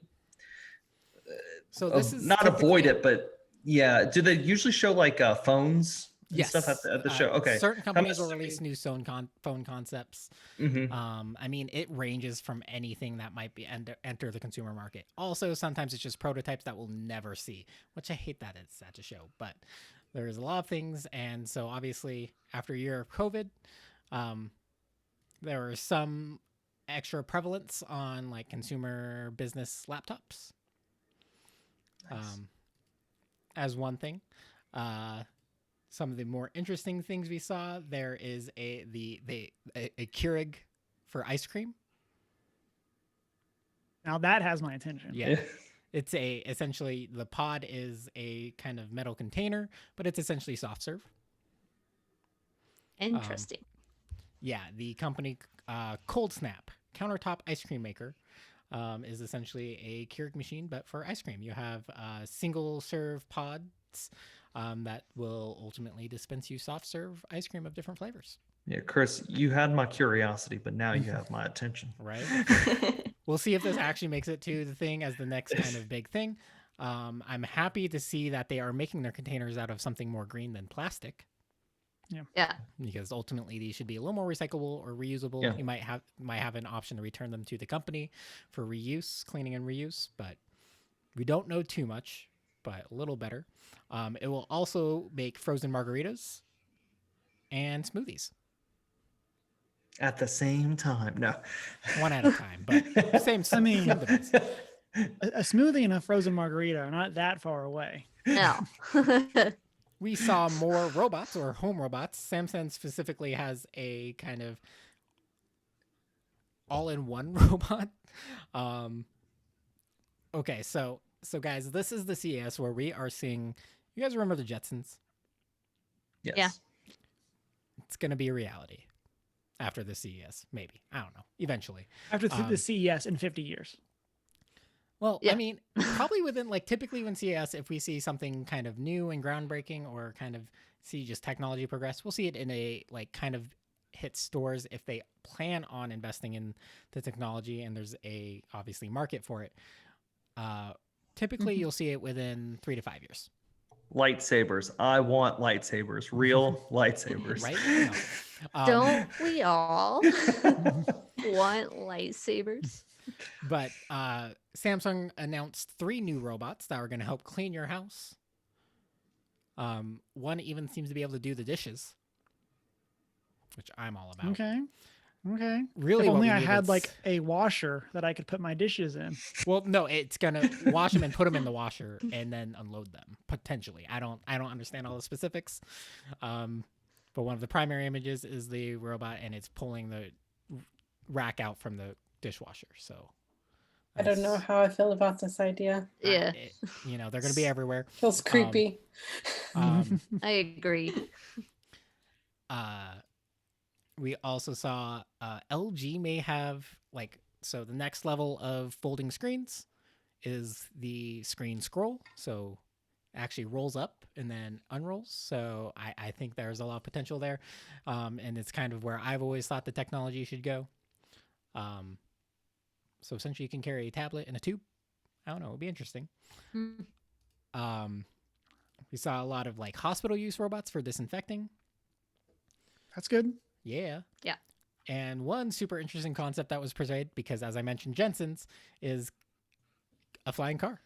So this is not avoid typically- it, but yeah. Do they usually show like phones and Yes. stuff at the show? Okay. Certain companies will assuming- release new phone concepts. Mhm. I mean, it ranges from anything that might be enter the consumer market. Also, sometimes it's just prototypes that we'll never see, which I hate that it's such a show. But there's a lot of things, and so obviously after a year of COVID, there was some extra prevalence on like consumer business laptops. Nice. As one thing. Some of the more interesting things we saw, there is a Keurig for ice cream. Now that has my attention. Yeah. It's essentially the pod is a kind of metal container, but it's essentially soft serve. Interesting. Yeah, the company Cold Snap countertop ice cream maker is essentially a Keurig machine, but for ice cream. You have single serve pods that will ultimately dispense you soft serve ice cream of different flavors. Yeah, Chris, you had my curiosity, but now you have my attention. Right? We'll see if this actually makes it to the thing as the next kind of big thing. I'm happy to see that they are making their containers out of something more green than plastic. Yeah. Because ultimately these should be a little more recyclable or reusable. Yeah. You might have an option to return them to the company for reuse, cleaning and reuse, but we don't know too much, but a little better. It will also make frozen margaritas and smoothies. At the same time, no. One at a time, but same. I mean- same device. A smoothie and a frozen margarita are not that far away. No. we saw more robots or home robots. Samsung specifically has a kind of all-in-one robot. Okay, so guys, this is the CES where we are seeing. You guys remember the Jetsons? Yes. Yeah. It's gonna be a reality after the CES, maybe. I don't know. Eventually. After the CES in 50 years. Well, Yeah. I mean, probably within typically when CES, if we see something kind of new and groundbreaking, or kind of see just technology progress, we'll see it in a kind of hit stores if they plan on investing in the technology and there's a obviously market for it. Typically, you'll see it within 3 to 5 years. Lightsabers. I want lightsabers. Real lightsabers. Right? No. Don't we all want lightsabers? But Samsung announced 3 new robots that are going to help clean your house. One even seems to be able to do the dishes, which I'm all about. Okay. Really, If what only we I need had is- like a washer that I could put my dishes in. Well, no, it's gonna wash them and put them in the washer and then unload them potentially. I don't understand all the specifics. But one of the primary images is the robot and it's pulling the rack out from the dishwasher. So I don't know how I feel about this idea. Yeah, they're gonna be everywhere. Feels creepy. Um, I agree. we also saw LG may have so the next level of folding screens is the screen scroll. So it actually rolls up and then unrolls. So I think there's a lot of potential there. And it's kind of where I've always thought the technology should go. So essentially you can carry a tablet and a tube. I don't know. It'd be interesting. We saw a lot of hospital use robots for disinfecting. That's good. Yeah. Yeah. And one super interesting concept that was portrayed, because as I mentioned, Jensen's, is a flying car.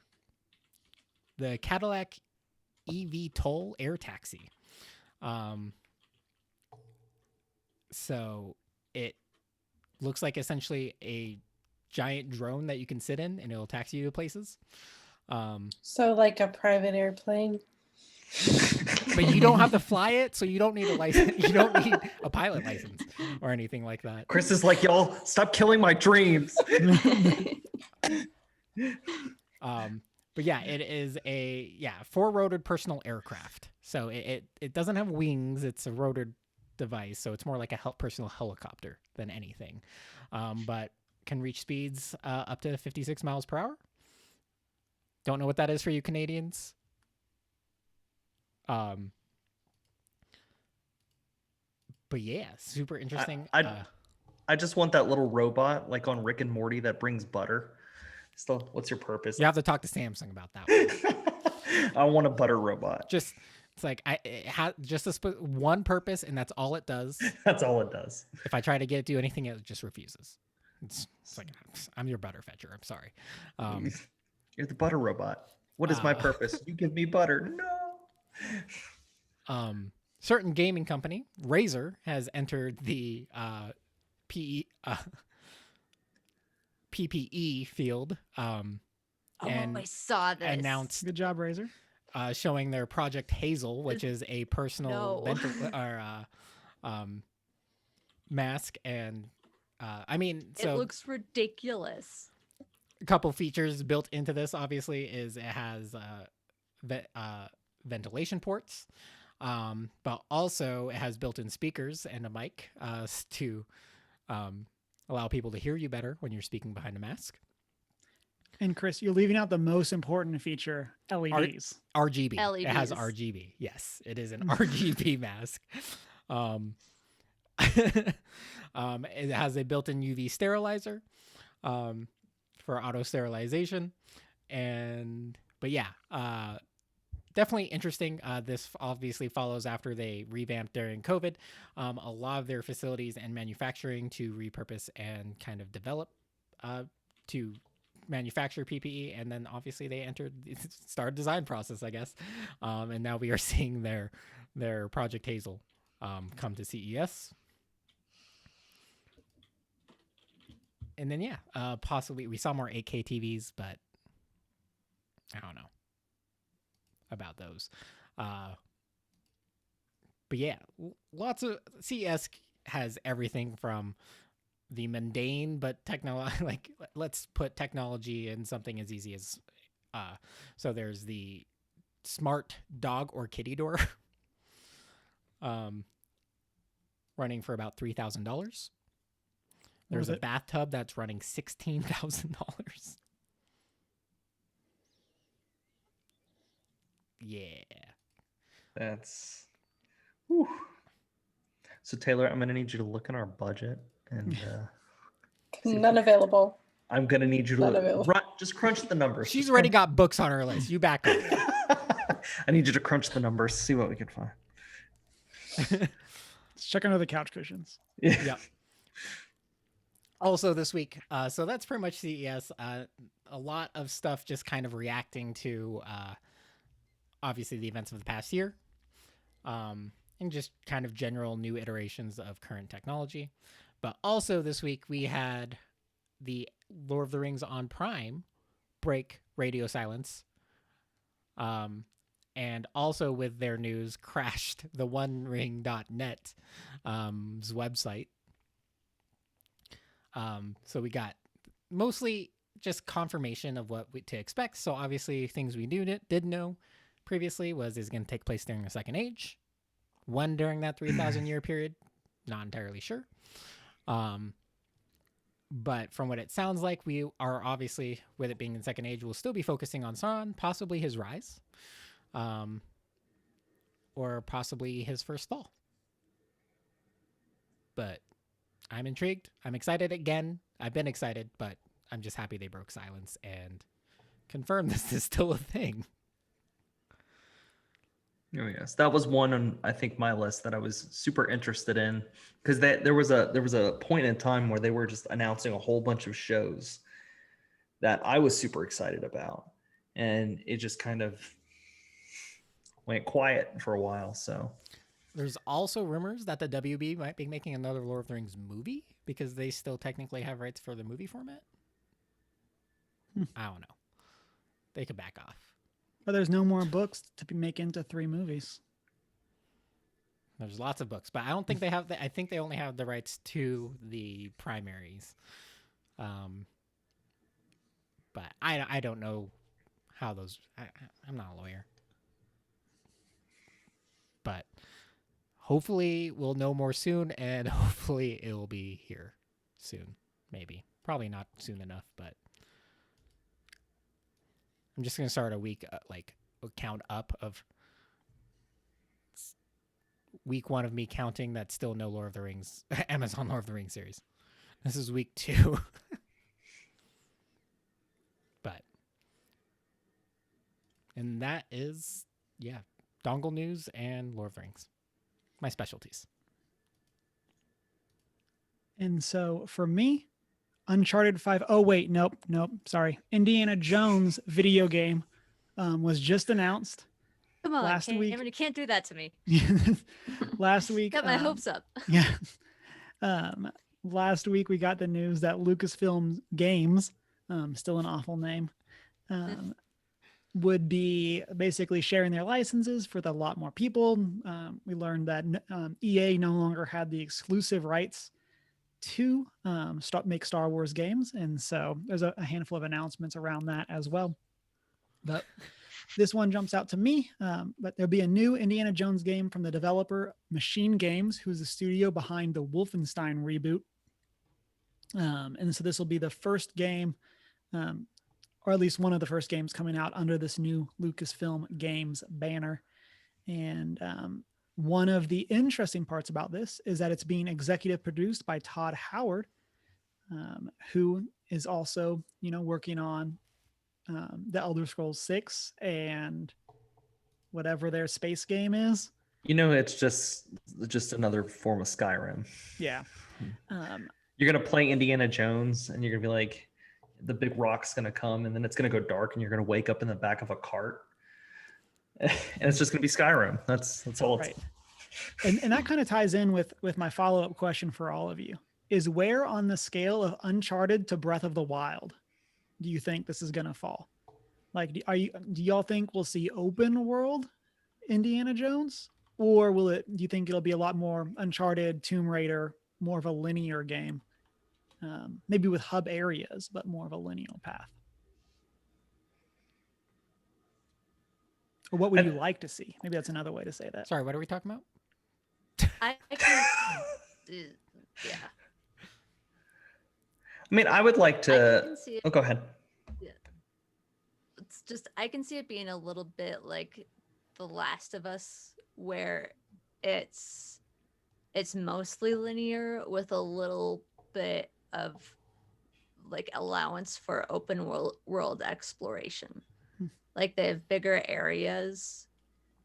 The Cadillac EV Toll Air Taxi. So it looks like essentially a giant drone that you can sit in and it'll taxi you to places. So like a private airplane. But you don't have to fly it, so you don't need a license. You don't need a pilot license or anything like that. Chris is like, y'all, stop killing my dreams. But yeah, it is a 4-rotored personal aircraft. So it doesn't have wings. It's a rotored device, so it's more like a personal helicopter than anything. But can reach speeds up to 56 miles per hour. Don't know what that is for you Canadians. But yeah, super interesting. I just want that little robot like on Rick and Morty that brings butter. Still, what's your purpose? You have to talk to Samsung about that one. I want a butter robot. It's like it has just one purpose, and that's all it does. That's all it does. If I try to get it to do anything, it just refuses. It's like, I'm your butter fetcher. I'm sorry. You're the butter robot. What is my purpose? You give me butter. No. Certain gaming company, Razer, has entered the PPE field. And I saw this. announced Good job, Razor. showing their Project Hazel, which is a personal mask. And it looks ridiculous. a couple features built into this obviously is it has ventilation ports, but also it has built-in speakers and a mic to allow people to hear you better when you're speaking behind a mask. And Chris, you're leaving out the most important feature, LEDs. RGB. It has LEDs. RGB. Yes, it is an RGB mask. It has a built-in UV sterilizer for auto sterilization. But yeah, definitely interesting. This obviously follows after they revamped during COVID a lot of their facilities and manufacturing to repurpose and kind of develop to manufacture PPE, and then obviously they started design process, I guess, and now we are seeing their Project Hazel come to CES. And then possibly we saw more 8K TVs, but I don't know about those. But yeah, lots of CES has everything from the mundane but like let's put technology in something as easy as so there's the smart dog or kitty door running for about $3,000. There's a bathtub that's running $16,000. Yeah. That's. Whew. So Taylor, I'm gonna need you to look in our budget and None available. I'm gonna need you to just crunch the numbers. She's already got books on her list. You back up. I need you to crunch the numbers, see what we can find. Let's check under the couch cushions. Yeah. Also this week, so that's pretty much CES. A lot of stuff just kind of reacting to obviously the events of the past year, and just kind of general new iterations of current technology. But also this week we had the Lord of the Rings on Prime break radio silence. And also with their news crashed the OneRing.net website. So we got mostly just confirmation of what to expect. So obviously things we did know previously was is going to take place during the Second Age. When during that 3,000 year period, not entirely sure. But from what it sounds like, we are obviously, with it being in Second Age, we'll still be focusing on Sauron, possibly his rise, or possibly his first fall. But I'm intrigued. I'm excited again. I've been excited, but I'm just happy they broke silence and confirmed this is still a thing. Oh yes, that was one on I think my list that I was super interested in because there was a point in time where they were just announcing a whole bunch of shows that I was super excited about, and it just kind of went quiet for a while. So there's also rumors that the WB might be making another Lord of the Rings movie because they still technically have rights for the movie format. I don't know. They could back off. But there's no more books to make into 3 movies. There's lots of books, but I don't think they have. I think they only have the rights to the primaries. But I don't know how those. I'm not a lawyer, but hopefully we'll know more soon, and hopefully it will be here soon. Maybe, probably not soon enough, but. I'm just going to start a week, a count up of week 1 of me counting that's still no Lord of the Rings, Amazon Lord of the Rings series. This is week 2. And that is, dongle news and Lord of the Rings. My specialties. And so for me, Uncharted 5. Oh, wait. Nope. Sorry. Indiana Jones video game was just announced. Come on, last week. Cameron, you can't do that to me. Last week. Got my hopes up. Yeah. Last week we got the news that Lucasfilm Games, still an awful name, would be basically sharing their licenses for a lot more people. We learned that EA no longer had the exclusive rights to make Star Wars games, and so there's a handful of announcements around that as well. But this one jumps out to me. But there'll be a new Indiana Jones game from the developer Machine Games, who's the studio behind the Wolfenstein reboot. And so this will be the first game, or at least one of the first games coming out under this new Lucasfilm Games banner. And one of the interesting parts about this is that it's being executive produced by Todd Howard, who is also, working on the Elder Scrolls 6 and whatever their space game is. It's just another form of Skyrim. Yeah. You're going to play Indiana Jones and you're going to be like, the big rock's going to come and then it's going to go dark and you're going to wake up in the back of a cart. And it's just going to be Skyrim. That's all. Right. And that kind of ties in with my follow-up question for all of you is where on the scale of Uncharted to Breath of the Wild do you think this is going to fall? Like, do y'all think we'll see open world Indiana Jones, Or do you think it'll be a lot more Uncharted, Tomb Raider, more of a linear game? Maybe with hub areas, but more of a linear path. Or what would you like to see? Maybe that's another way to say that. Sorry, what are we talking about? I can, yeah. I mean, I would like I to. can see it. Oh, go ahead. It's just I can see it being a little bit like The Last of Us, where it's mostly linear with a little bit of like allowance for open world exploration. Like they have bigger areas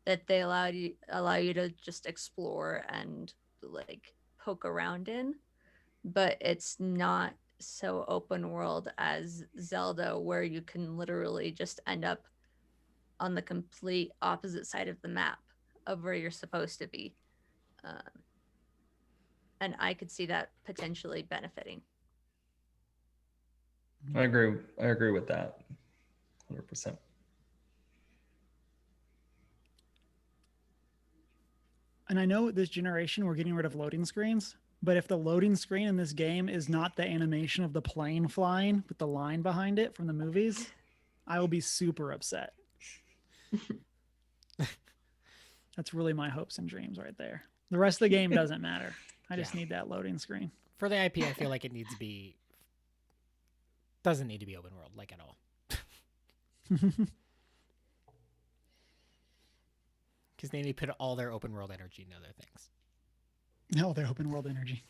that they allow you to just explore and like poke around in, but it's not so open world as Zelda, where you can literally just end up on the complete opposite side of the map of where you're supposed to be. And I could see that potentially benefiting. I agree with that 100%. And I know this generation we're getting rid of loading screens, but if the loading screen in this game is not the animation of the plane flying with the line behind it from the movies, I will be super upset. That's really my hopes and dreams right there. The rest of the game doesn't matter. I just need that loading screen. For the IP, I feel like it doesn't need to be open world, like at all. Because they need to put all their open world energy into other things. No, their open world energy.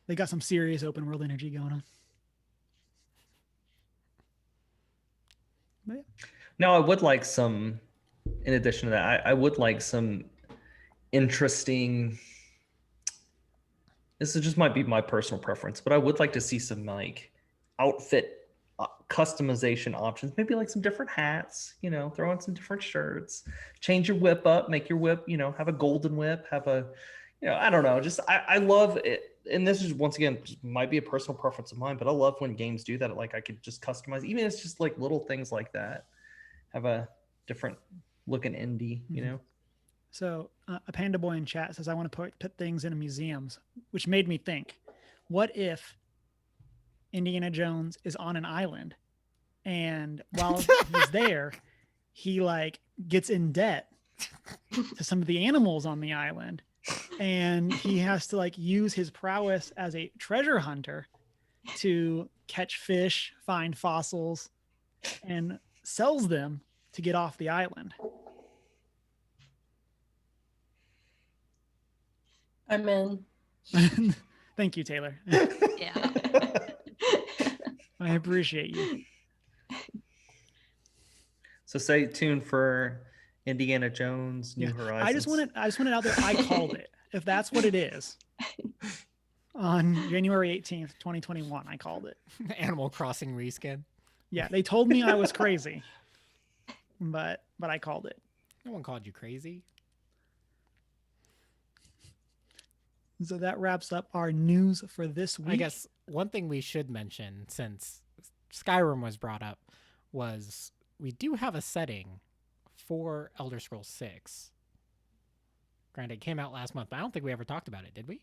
They got some serious open world energy going on. But yeah. Now, I would like some, in addition to that, I would like some interesting, this just might be my personal preference, but I would like to see some like outfit customization options, maybe like some different hats, throw on some different shirts, change your whip up, make your whip, have a golden whip, have a, I don't know, just I love it. And this is, once again, might be a personal preference of mine, but I love when games do that. Like I could just customize, even if it's just like little things like that, have a different looking indie, So a Panda Boy in chat says, I want to put things in museums, which made me think, what if Indiana Jones is on an island and while he's there, he like gets in debt to some of the animals on the island, and he has to like use his prowess as a treasure hunter to catch fish, find fossils, and sells them to get off the island. I'm in. Thank you, Taylor. Yeah. I appreciate you. So stay tuned for Indiana Jones, New Horizons. I just want it out there. I called it. If that's what it is, on January 18th, 2021, I called it. Animal Crossing reskin. Yeah, they told me I was crazy, but I called it. No one called you crazy. So that wraps up our news for this week. I guess one thing we should mention, since Skyrim was brought up, was we do have a setting for Elder Scrolls 6. Granted, it came out last month, but I don't think we ever talked about it, did we?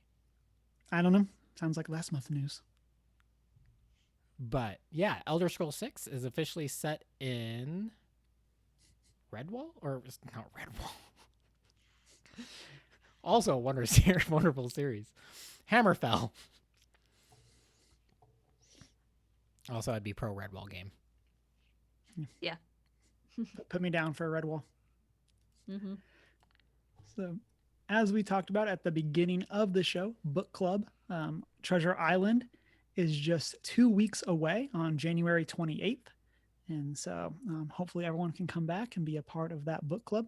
I don't know. Sounds like last month news. But yeah, Elder Scrolls 6 is officially set in Redwall? Or it's not Redwall. Also a wonderful series. Hammerfell. Also, I'd be pro Redwall game. Yeah. Put me down for a Redwall. Mm-hmm. So, as we talked about at the beginning of the show, Book Club, Treasure Island is just 2 weeks away on January 28th. And so hopefully everyone can come back and be a part of that book club.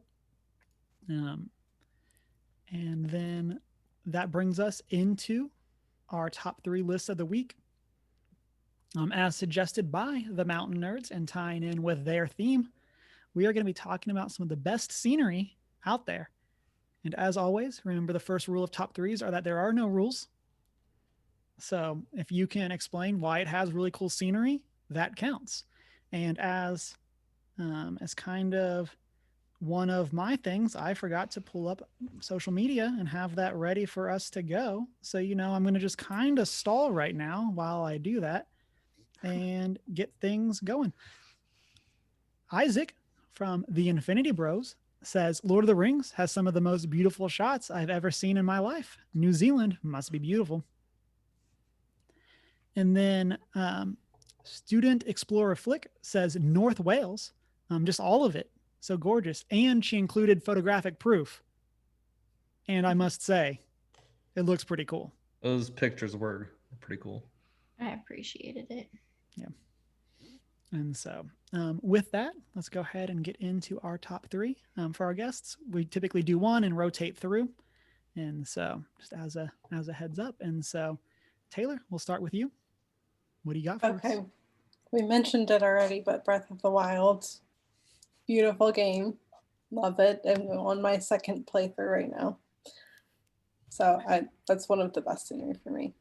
And then that brings us into our top 3 lists of the week. As suggested by the Mountain Nerds and tying in with their theme, we are going to be talking about some of the best scenery out there. And as always, remember the first rule of top 3s are that there are no rules. So if you can explain why it has really cool scenery, that counts. And as kind of one of my things, I forgot to pull up social media and have that ready for us to go. So, I'm going to just kind of stall right now while I do that and get things going. Isaac from the Infinity Bros says Lord of the Rings has some of the most beautiful shots I've ever seen in my life. New Zealand must be beautiful. And then Student Explorer Flick says North Wales, just all of it. So gorgeous. And she included photographic proof. And I must say, it looks pretty cool. Those pictures were pretty cool. I appreciated it. Yeah. And so with that, let's go ahead and get into our top three for our guests. We typically do one and rotate through. And so just as a heads up. And so Taylor, we'll start with you. What do you got for us? Okay. We mentioned it already, but Breath of the Wild, beautiful game. Love it. I'm on my second playthrough right now. So that's one of the best scenery for me.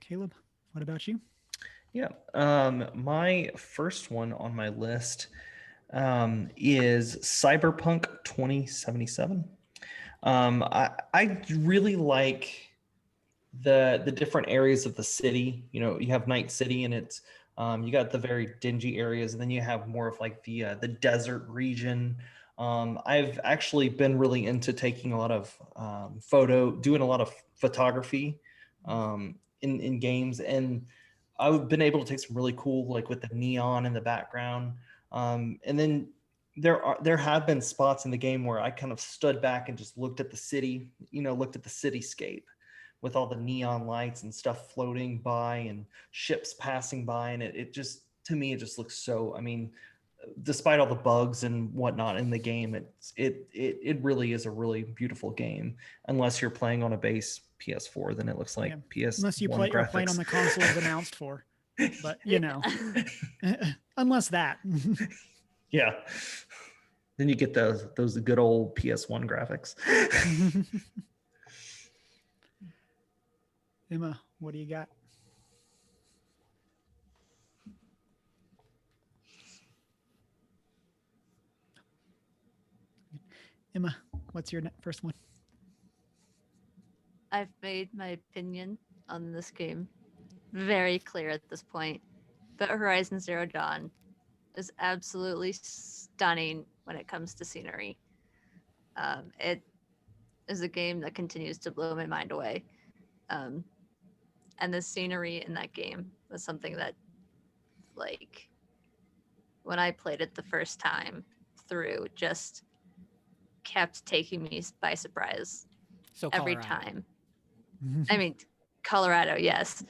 Caleb, what about you? Yeah. My first one on my list is Cyberpunk 2077. I really like the different areas of the city. You have Night City, and it's you got the very dingy areas, and then you have more of like the desert region. I've actually been really into taking a lot of doing a lot of photography in games, and I've been able to take some really cool, like with the neon in the background. And then there have been spots in the game where I kind of stood back and just looked at the city, looked at the cityscape with all the neon lights and stuff floating by and ships passing by. And it just, to me, it just looks so, despite all the bugs and whatnot in the game, it really is a really beautiful game. Unless you're playing on a base PS4, then it looks like PS1 unless you are playing on the consoles announced for. But unless that. Yeah. Then you get those good old PS1 graphics. Emma, what do you got? Emma, what's your first one? I've made my opinion on this game very clear at this point, but Horizon Zero Dawn is absolutely stunning when it comes to scenery. It is a game that continues to blow my mind away. And the scenery in that game was something that, like, when I played it the first time through, just kept taking me by surprise every time. Colorado, yes.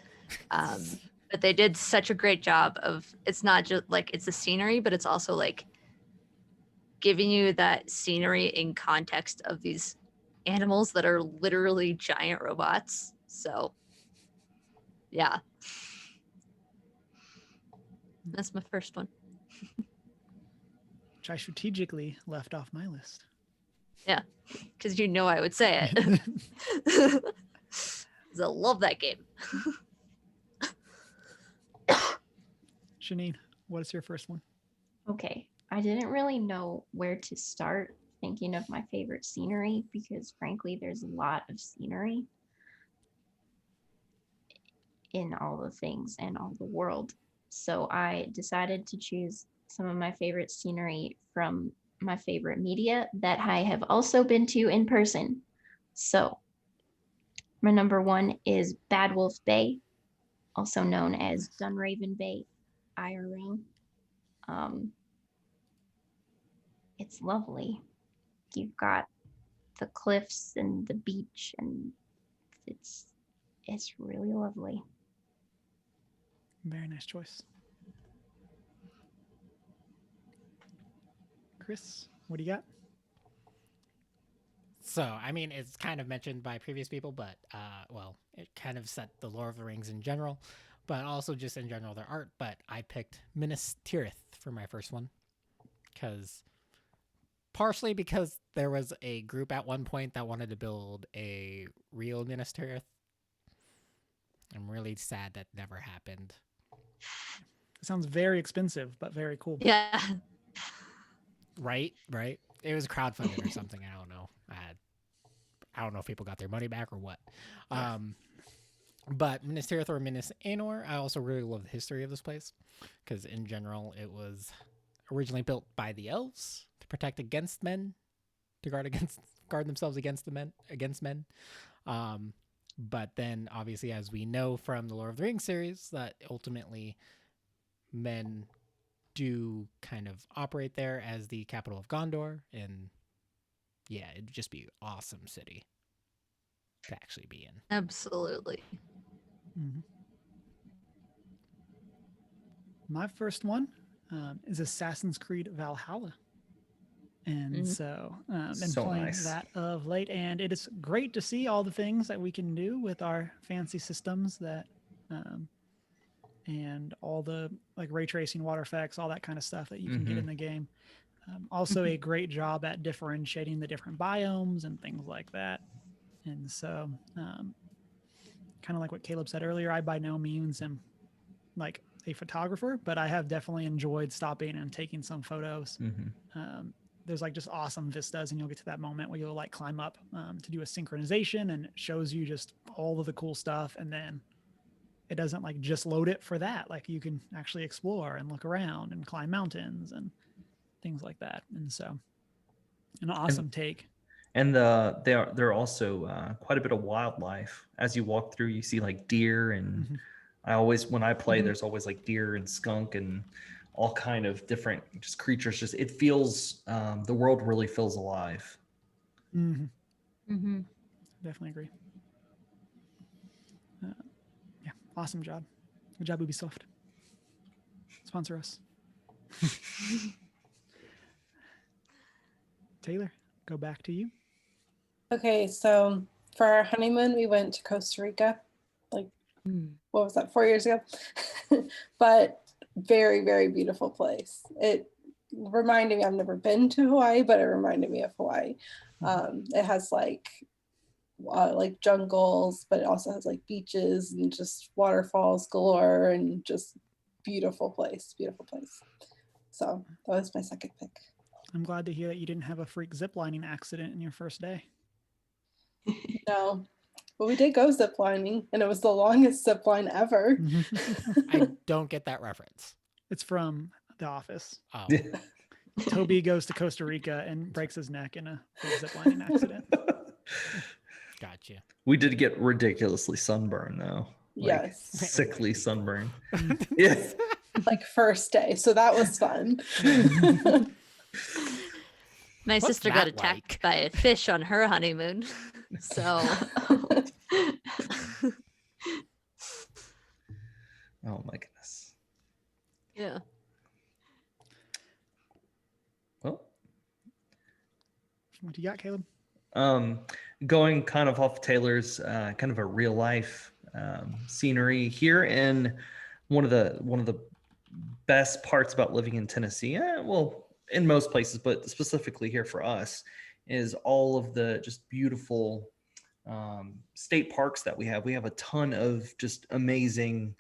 But they did such a great job of, it's not just like it's the scenery, but it's also like giving you that scenery in context of these animals that are literally giant robots. So yeah, that's my first one. Which I strategically left off my list. Yeah, because I would say it. 'Cause I love that game. Janine, what is your first one? Okay, I didn't really know where to start thinking of my favorite scenery because frankly, there's a lot of scenery in all the things and all the world. So I decided to choose some of my favorite scenery from my favorite media that I have also been to in person. So my number one is Bad Wolf Bay, also known as Dunraven Bay IRL. It's lovely. You've got the cliffs and the beach, and it's really lovely. Very nice choice. Chris, what do you got? So, it's kind of mentioned by previous people, but, it kind of set the Lord of the Rings in general, but also just in general their art. But I picked Minas Tirith for my first one, partially because there was a group at one point that wanted to build a real Minas Tirith. I'm really sad that never happened. It sounds very expensive, but very cool. Yeah. Right. It was crowdfunded or something. I don't know. I don't know if people got their money back or what. But Minas Tirith or Minas Anor, I also really love the history of this place because in general it was originally built by the elves to protect against men, to guard themselves against men. But then obviously, as we know from the Lord of the Rings series, that ultimately men do kind of operate there as the capital of Gondor, and yeah, it'd just be an awesome city to actually be in. Absolutely. Mhm. My first one is Assassin's Creed Valhalla. And Mhm. so been So playing nice. that of late, and it is great to see all the things that we can do with our fancy systems that and all the like ray tracing, water effects, all that kind of stuff that you can get in the game. Also a great job at differentiating the different biomes and things like that. And so kind of like what Caleb said earlier, I by no means am like a photographer, but I have definitely enjoyed stopping and taking some photos. There's like just awesome vistas, and you'll get to that moment where you'll like climb up to do a synchronization, and it shows you just all of the cool stuff. And then it doesn't like just load it for that. Like you can actually explore and look around and climb mountains and things like that. And so an awesome take. And there are also quite a bit of wildlife. As you walk through, you see like deer, and when I play, there's always like deer and skunk and all kind of different just creatures. Just it feels the world really feels alive. Mm-hmm. Definitely agree. Yeah, awesome job. Good job, Ubisoft. Sponsor us. Taylor, go back to you. Okay, so for our honeymoon, we went to Costa Rica, like, what was that, 4 years ago? But very, very beautiful place. It reminded me, I've never been to Hawaii, but it reminded me of Hawaii. It has like jungles, but it also has like beaches and just waterfalls galore, and just beautiful place. So that was my second pick. I'm glad to hear that you didn't have a freak ziplining accident in your first day. No, but we did go ziplining, and it was the longest zipline ever. I don't get that reference. It's from The Office. Oh, Toby goes to Costa Rica and breaks his neck in a freak ziplining accident. gotcha. We did get ridiculously sunburned though. Like, Yes. sickly sunburn. Yeah. Like first day, so that was fun. My What's sister got that attacked like? by a fish on her honeymoon. So Oh my goodness. yeah. Well, What do you got, Caleb? going kind of off Taylor's kind of a real life scenery here in one of the best parts about living in Tennessee. Well, in most places, but specifically here for us, is all of the just beautiful state parks that we have. We have a ton of just amazing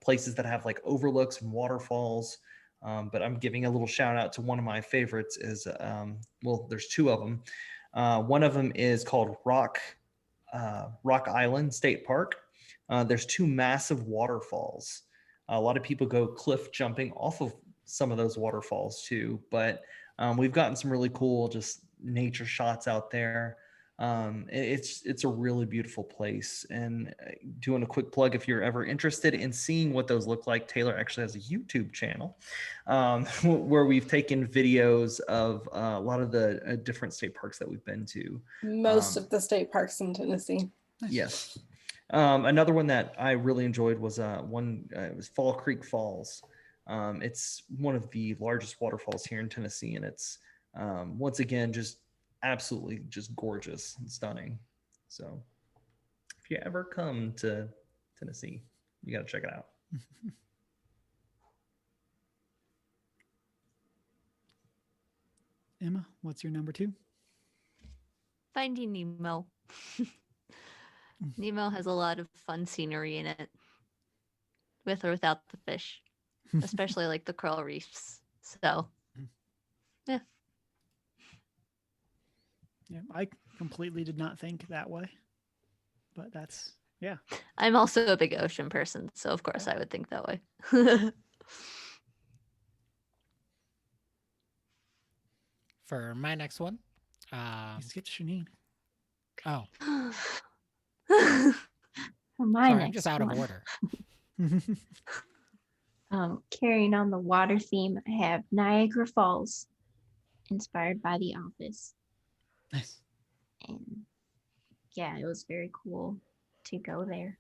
places that have like overlooks and waterfalls. But I'm giving a little shout out to one of my favorites is, well, there's two of them. One of them is called Rock Island State Park. There's two massive waterfalls. A lot of people go cliff jumping off of some of those waterfalls too, but we've gotten some really cool just nature shots out there. It's a really beautiful place. And doing a quick plug, if you're ever interested in seeing what those look like, Taylor actually has a YouTube channel where we've taken videos of a lot of the different state parks that we've been to. Most of the state parks in Tennessee. Yes. Another one that I really enjoyed was it was Fall Creek Falls. It's one of the largest waterfalls here in Tennessee, and it's once again just absolutely just gorgeous and stunning. So if you ever come to Tennessee, you got to check it out. Emma, what's your number two? Finding Nemo. Nemo has a lot of fun scenery in it, with or without the fish. especially like the coral reefs. So, yeah. Yeah, I completely did not think that way, but that's yeah. I'm also a big ocean person, so of course I would think that way. For my next one, You skipped Shanine. oh, For my sorry, next I'm just out one, of order. carrying on the water theme, I have Niagara Falls, inspired by The Office. Nice. And yeah, it was very cool to go there.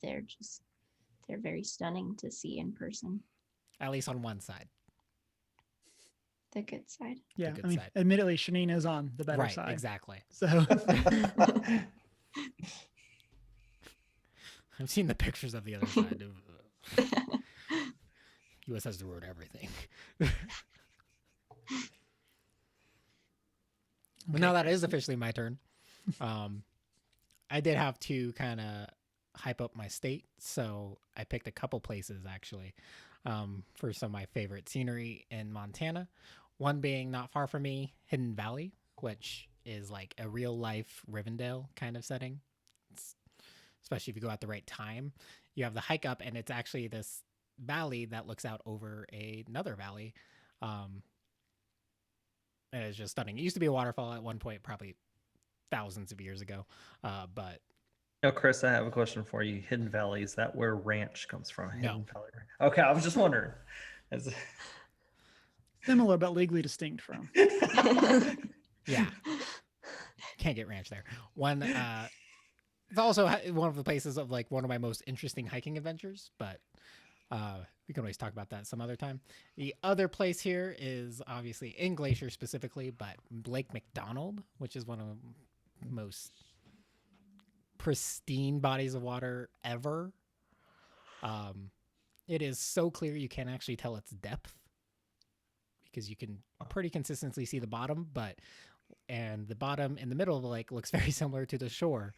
They're very stunning to see in person. At least on one side. The good side. Yeah, good I mean, side. admittedly, Shanine is on the better Right, side. exactly. So I've seen the pictures of the other side. US has to ruin everything. But now that is officially my turn. I did have to kind of hype up my state, so I picked a couple places actually for some of my favorite scenery in Montana. One being not far from me, Hidden Valley, which is like a real life Rivendell kind of setting. Especially if you go at the right time. You have the hike up, and it's actually this valley that looks out over another valley. And it's just stunning. It used to be a waterfall at one point, probably thousands of years ago. But No, Chris, I have a question for you. Hidden Valley, is that where ranch comes from? No. Hidden Valley Ranch. Okay, I was just wondering. similar but legally distinct from. yeah, can't get ranch there. One, it's also one of the places of like one of my most interesting hiking adventures, but we can always talk about that some other time. The other place here is obviously in Glacier specifically, but Lake McDonald, which is one of the most pristine bodies of water ever. It is so clear you can't actually tell its depth because you can pretty consistently see the bottom, and the bottom in the middle of the lake looks very similar to the shore,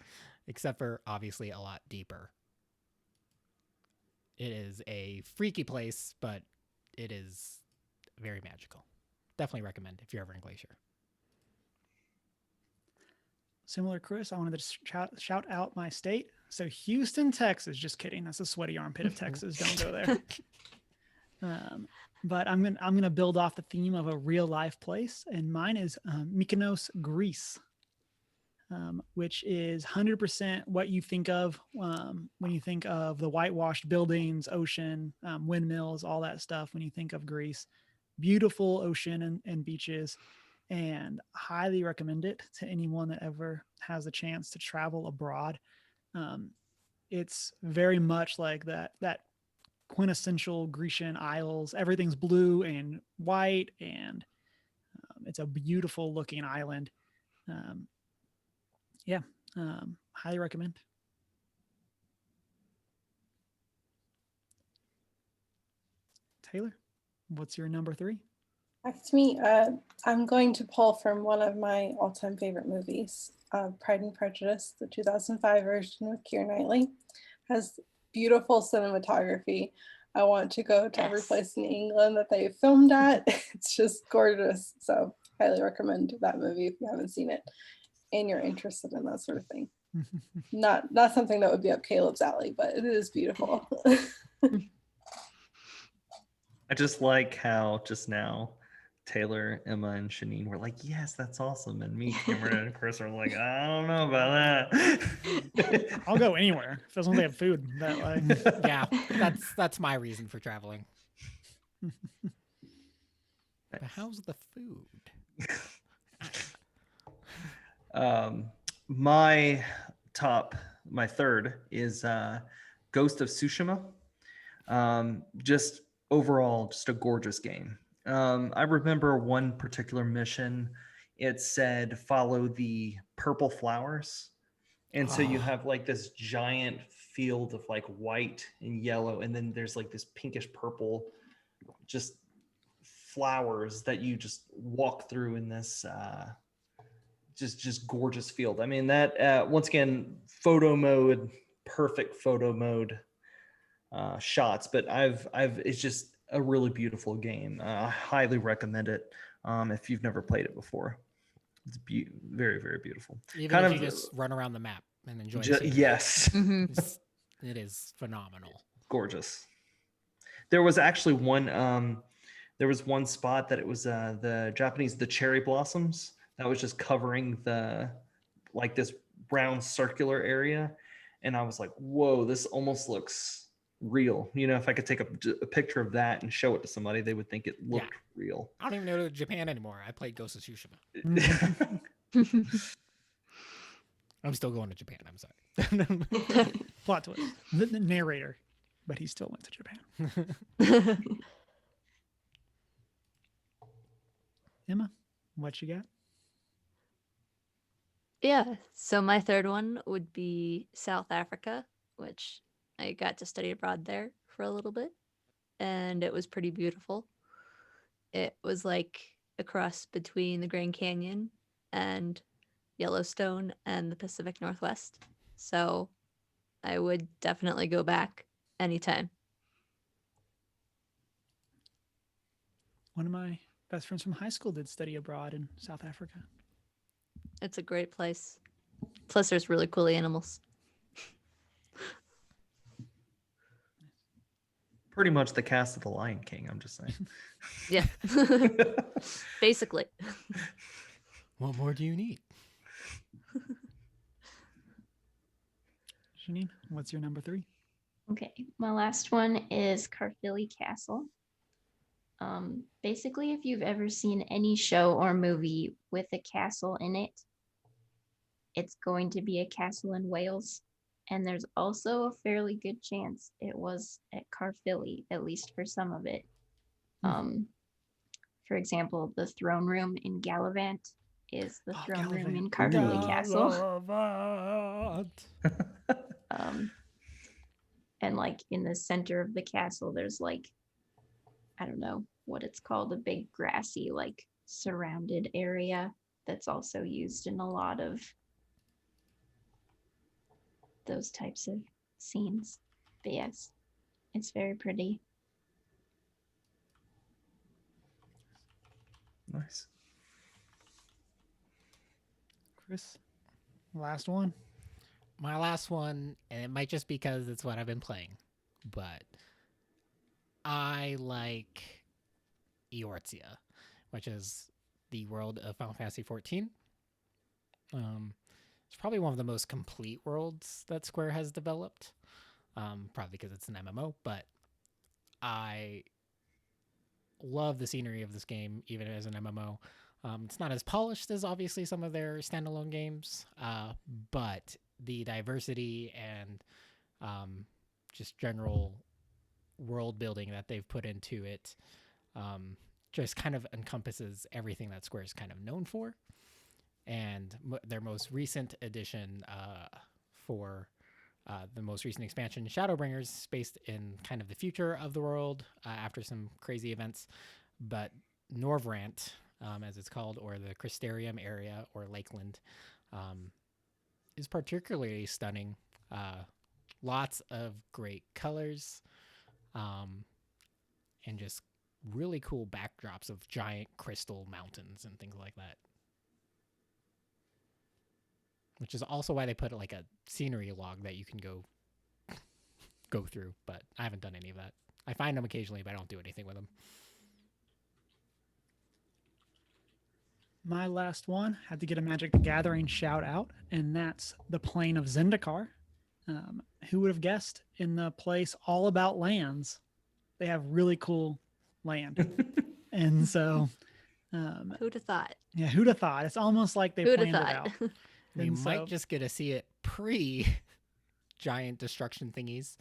except for obviously a lot deeper. It is a freaky place, but it is very magical. Definitely recommend if you're ever in Glacier. Similar, Chris, I wanted to shout out my state. So Houston, Texas. Just kidding. That's a sweaty armpit of Texas. Don't go there. But I'm gonna build off the theme of a real life place, and mine is Mykonos, Greece, which is 100% what you think of when you think of the whitewashed buildings, ocean, windmills, all that stuff. When you think of Greece, beautiful ocean and beaches, and highly recommend it to anyone that ever has a chance to travel abroad. It's very much like that quintessential Grecian Isles. Everything's blue and white, and it's a beautiful looking island. Highly recommend. Taylor, what's your number 3? Back to me. I'm going to pull from one of my all-time favorite movies, Pride and Prejudice, the 2005 version with Keira Knightley. Has beautiful cinematography. I want to go to every place in England that they filmed at. It's just gorgeous. So highly recommend that movie if you haven't seen it and you're interested in that sort of thing. Not something that would be up Caleb's alley, but it is beautiful. I just like how just now Taylor, Emma, and Shanine were like, yes, that's awesome. And me, Cameron, and Chris are like, I don't know about that. I'll go anywhere as long as they have food. That way. Yeah, that's my reason for traveling. But how's the food? My third is Ghost of Tsushima. Just overall, just a gorgeous game. I remember one particular mission. It said follow the purple flowers, and so you have like this giant field of like white and yellow, and then there's like this pinkish purple just flowers that you just walk through in this just gorgeous field. I mean, that once again, photo mode, perfect photo mode. shots. But it's just a really beautiful game. I highly recommend it if you've never played it before. It's very, very beautiful. Even Kind if of you just run around the map and enjoy the scenery. yes, Mhm. It is phenomenal. gorgeous. There was actually one spot that it was the Japanese, the cherry blossoms that was just covering this round circular area, and I was like, whoa, this almost looks real. If I could take a picture of that and show it to somebody, they would think it looked real. I don't even know Japan anymore. I played Ghost of Tsushima. I'm still going to Japan. I'm sorry. Plot twist. The narrator, but he still went to Japan. Emma, what you got? Yeah. So my third one would be South Africa, which I got to study abroad there for a little bit, and it was pretty beautiful. It was like a cross between the Grand Canyon and Yellowstone and the Pacific Northwest. So I would definitely go back anytime. One of my best friends from high school did study abroad in South Africa. It's a great place. Plus, there's really cool animals. Pretty much the cast of The Lion King, I'm just saying. Yeah. Basically. What more do you need? Janine, what's your number 3? Okay, my last one is Carfilly Castle. Basically, if you've ever seen any show or movie with a castle in it, it's going to be a castle in Wales. And there's also a fairly good chance it was at Carfilly, at least for some of it. For example, the throne room in Gallivant is the throne room in Carfilly Castle. And like in the center of the castle, there's like, I don't know what it's called, a big grassy, like surrounded area that's also used in a lot of those types of scenes. But yes, it's very pretty. Nice. Chris, last one. My last one, and it might just because it's what I've been playing, but I like Eorzea, which is the world of Final Fantasy XIV. It's probably one of the most complete worlds that Square has developed, probably because it's an MMO, but I love the scenery of this game, even as an MMO. It's not as polished as obviously some of their standalone games, but the diversity and just general world building that they've put into it just kind of encompasses everything that Square is kind of known for. And their most recent addition for the most recent expansion, Shadowbringers, is based in kind of the future of the world after some crazy events. But Norvrant, as it's called, or the Crystarium area, or Lakeland, is particularly stunning. Lots of great colors and just really cool backdrops of giant crystal mountains and things like that. Which is also why they put like a scenery log that you can go through, but I haven't done any of that. I find them occasionally, but I don't do anything with them. My last one had to get a Magic the Gathering shout out, and that's the Plain of Zendikar. Who would have guessed in the place all about lands, they have really cool land. And so, Who'd have thought? yeah, who'd have thought? It's almost like they Who'd have planned it out. thought? We And might so- just get to see it pre giant destruction thingies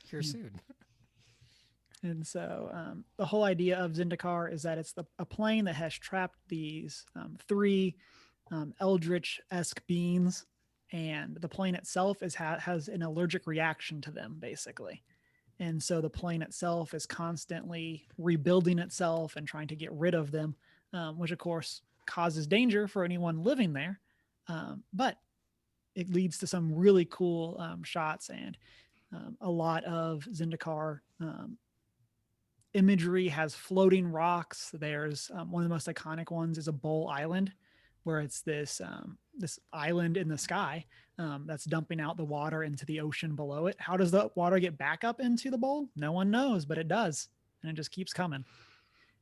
here soon. And so the whole idea of Zendikar is that it's a plane that has trapped these 3 eldritch-esque beings, and the plane itself has an allergic reaction to them, basically. And so the plane itself is constantly rebuilding itself and trying to get rid of them, which of course causes danger for anyone living there. But it leads to some really cool shots, and A lot of Zendikar imagery has floating rocks. There's one of the most iconic ones is a bowl island, where it's this island in the sky that's dumping out the water into the ocean below it. How does the water get back up into the bowl? No one knows, but it does, and it just keeps coming.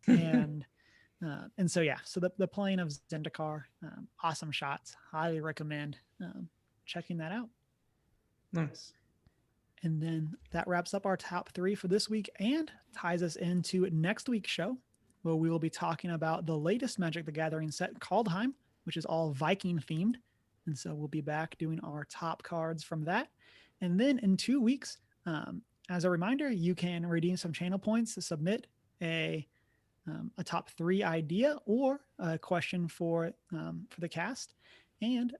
And so yeah, so the plane of Zendikar, awesome shots. Highly recommend checking that out. Nice. And then that wraps up our top 3 for this week and ties us into next week's show, where we will be talking about the latest Magic the Gathering set, Kaldheim, which is all Viking themed. And so we'll be back doing our top cards from that. And then in 2 weeks, as a reminder, you can redeem some channel points to submit a top 3 idea or a question for the cast. And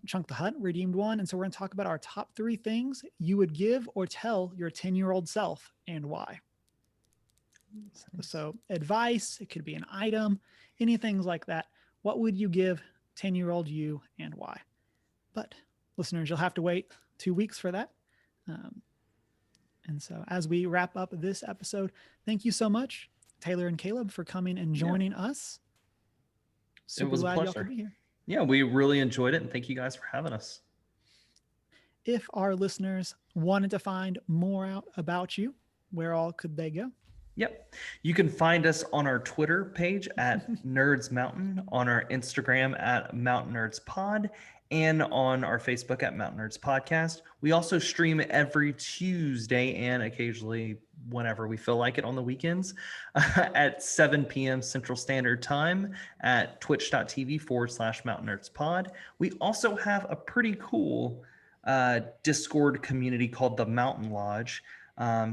Chunk the Hut redeemed one. And so we're going to talk about our top 3 things you would give or tell your 10-year-old self and why. So advice, it could be an item, anything like that. What would you give 10-year-old you and why? But listeners, you'll have to wait 2 weeks for that. And so as we wrap up this episode, thank you so much, Taylor and Caleb, for coming and joining us. Super It was a glad y'all pleasure. could be here. Yeah, we really enjoyed it, and thank you guys for having us. If our listeners wanted to find more out about you, where all could they go? Yep. You can find us on our Twitter page at Nerds Mountain, on our Instagram at Mountain Nerds Pod, and on our Facebook at Mountain Nerds Podcast. We also stream every Tuesday and occasionally whenever we feel like it on the weekends at 7 p.m. Central Standard Time at twitch.tv/Mountain Nerds Pod. We also have a pretty cool Discord community called the Mountain Lodge.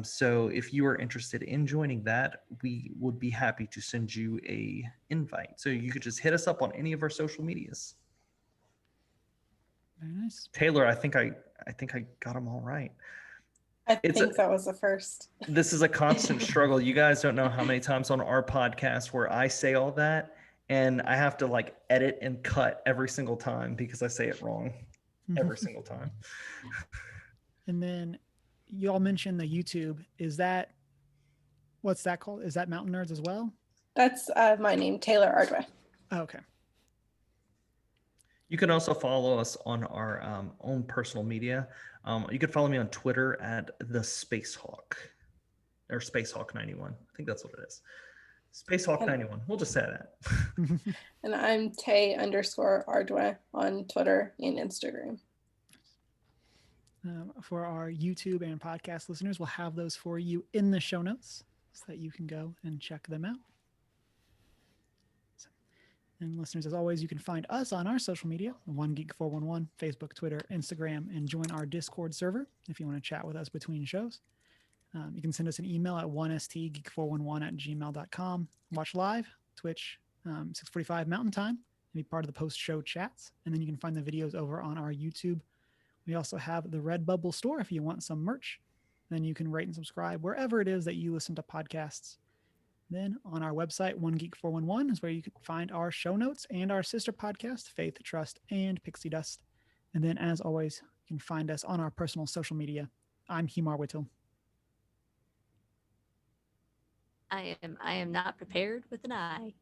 So if you are interested in joining that, we would be happy to send you a invite. So you could just hit us up on any of our social medias. Very nice. Taylor, I think I got them all right. I think that was the first. This is a constant struggle. You guys don't know how many times on our podcast where I say all that and I have to like edit and cut every single time because I say it wrong every single time. And then you all mentioned the YouTube. What's that called? Is that Mountain Nerds as well? That's my name, Taylor Ardoin. Oh, okay. You can also follow us on our own personal media. You can follow me on Twitter at the Spacehawk or Spacehawk91. I think that's what it is. Spacehawk91. We'll just say that. And I'm Tay_Ardoin on Twitter and Instagram. For our YouTube and podcast listeners, we'll have those for you in the show notes so that you can go and check them out. And listeners, as always, you can find us on our social media, OneGeek411, Facebook, Twitter, Instagram, and join our Discord server if you want to chat with us between shows. You can send us an email at 1stgeek411@gmail.com. Watch live, Twitch, 6:45 Mountain Time, and be part of the post-show chats. And then you can find the videos over on our YouTube. We also have the Redbubble store if you want some merch. Then you can rate and subscribe wherever it is that you listen to podcasts. Then on our website, OneGeek411 is where you can find our show notes and our sister podcast, Faith, Trust, and Pixie Dust. And then, as always, you can find us on our personal social media. I'm Himar Whittle. I am not prepared with an eye.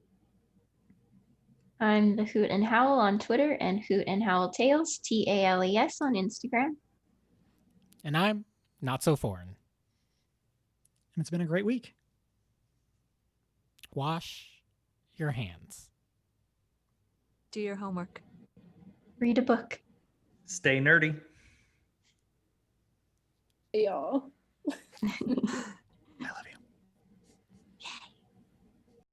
I'm the Hoot and Howl on Twitter and Hoot and Howl Tales, TALES on Instagram. And I'm not so foreign. And it's been a great week. Wash your hands. Do your homework. Read a book. Stay nerdy. Y'all.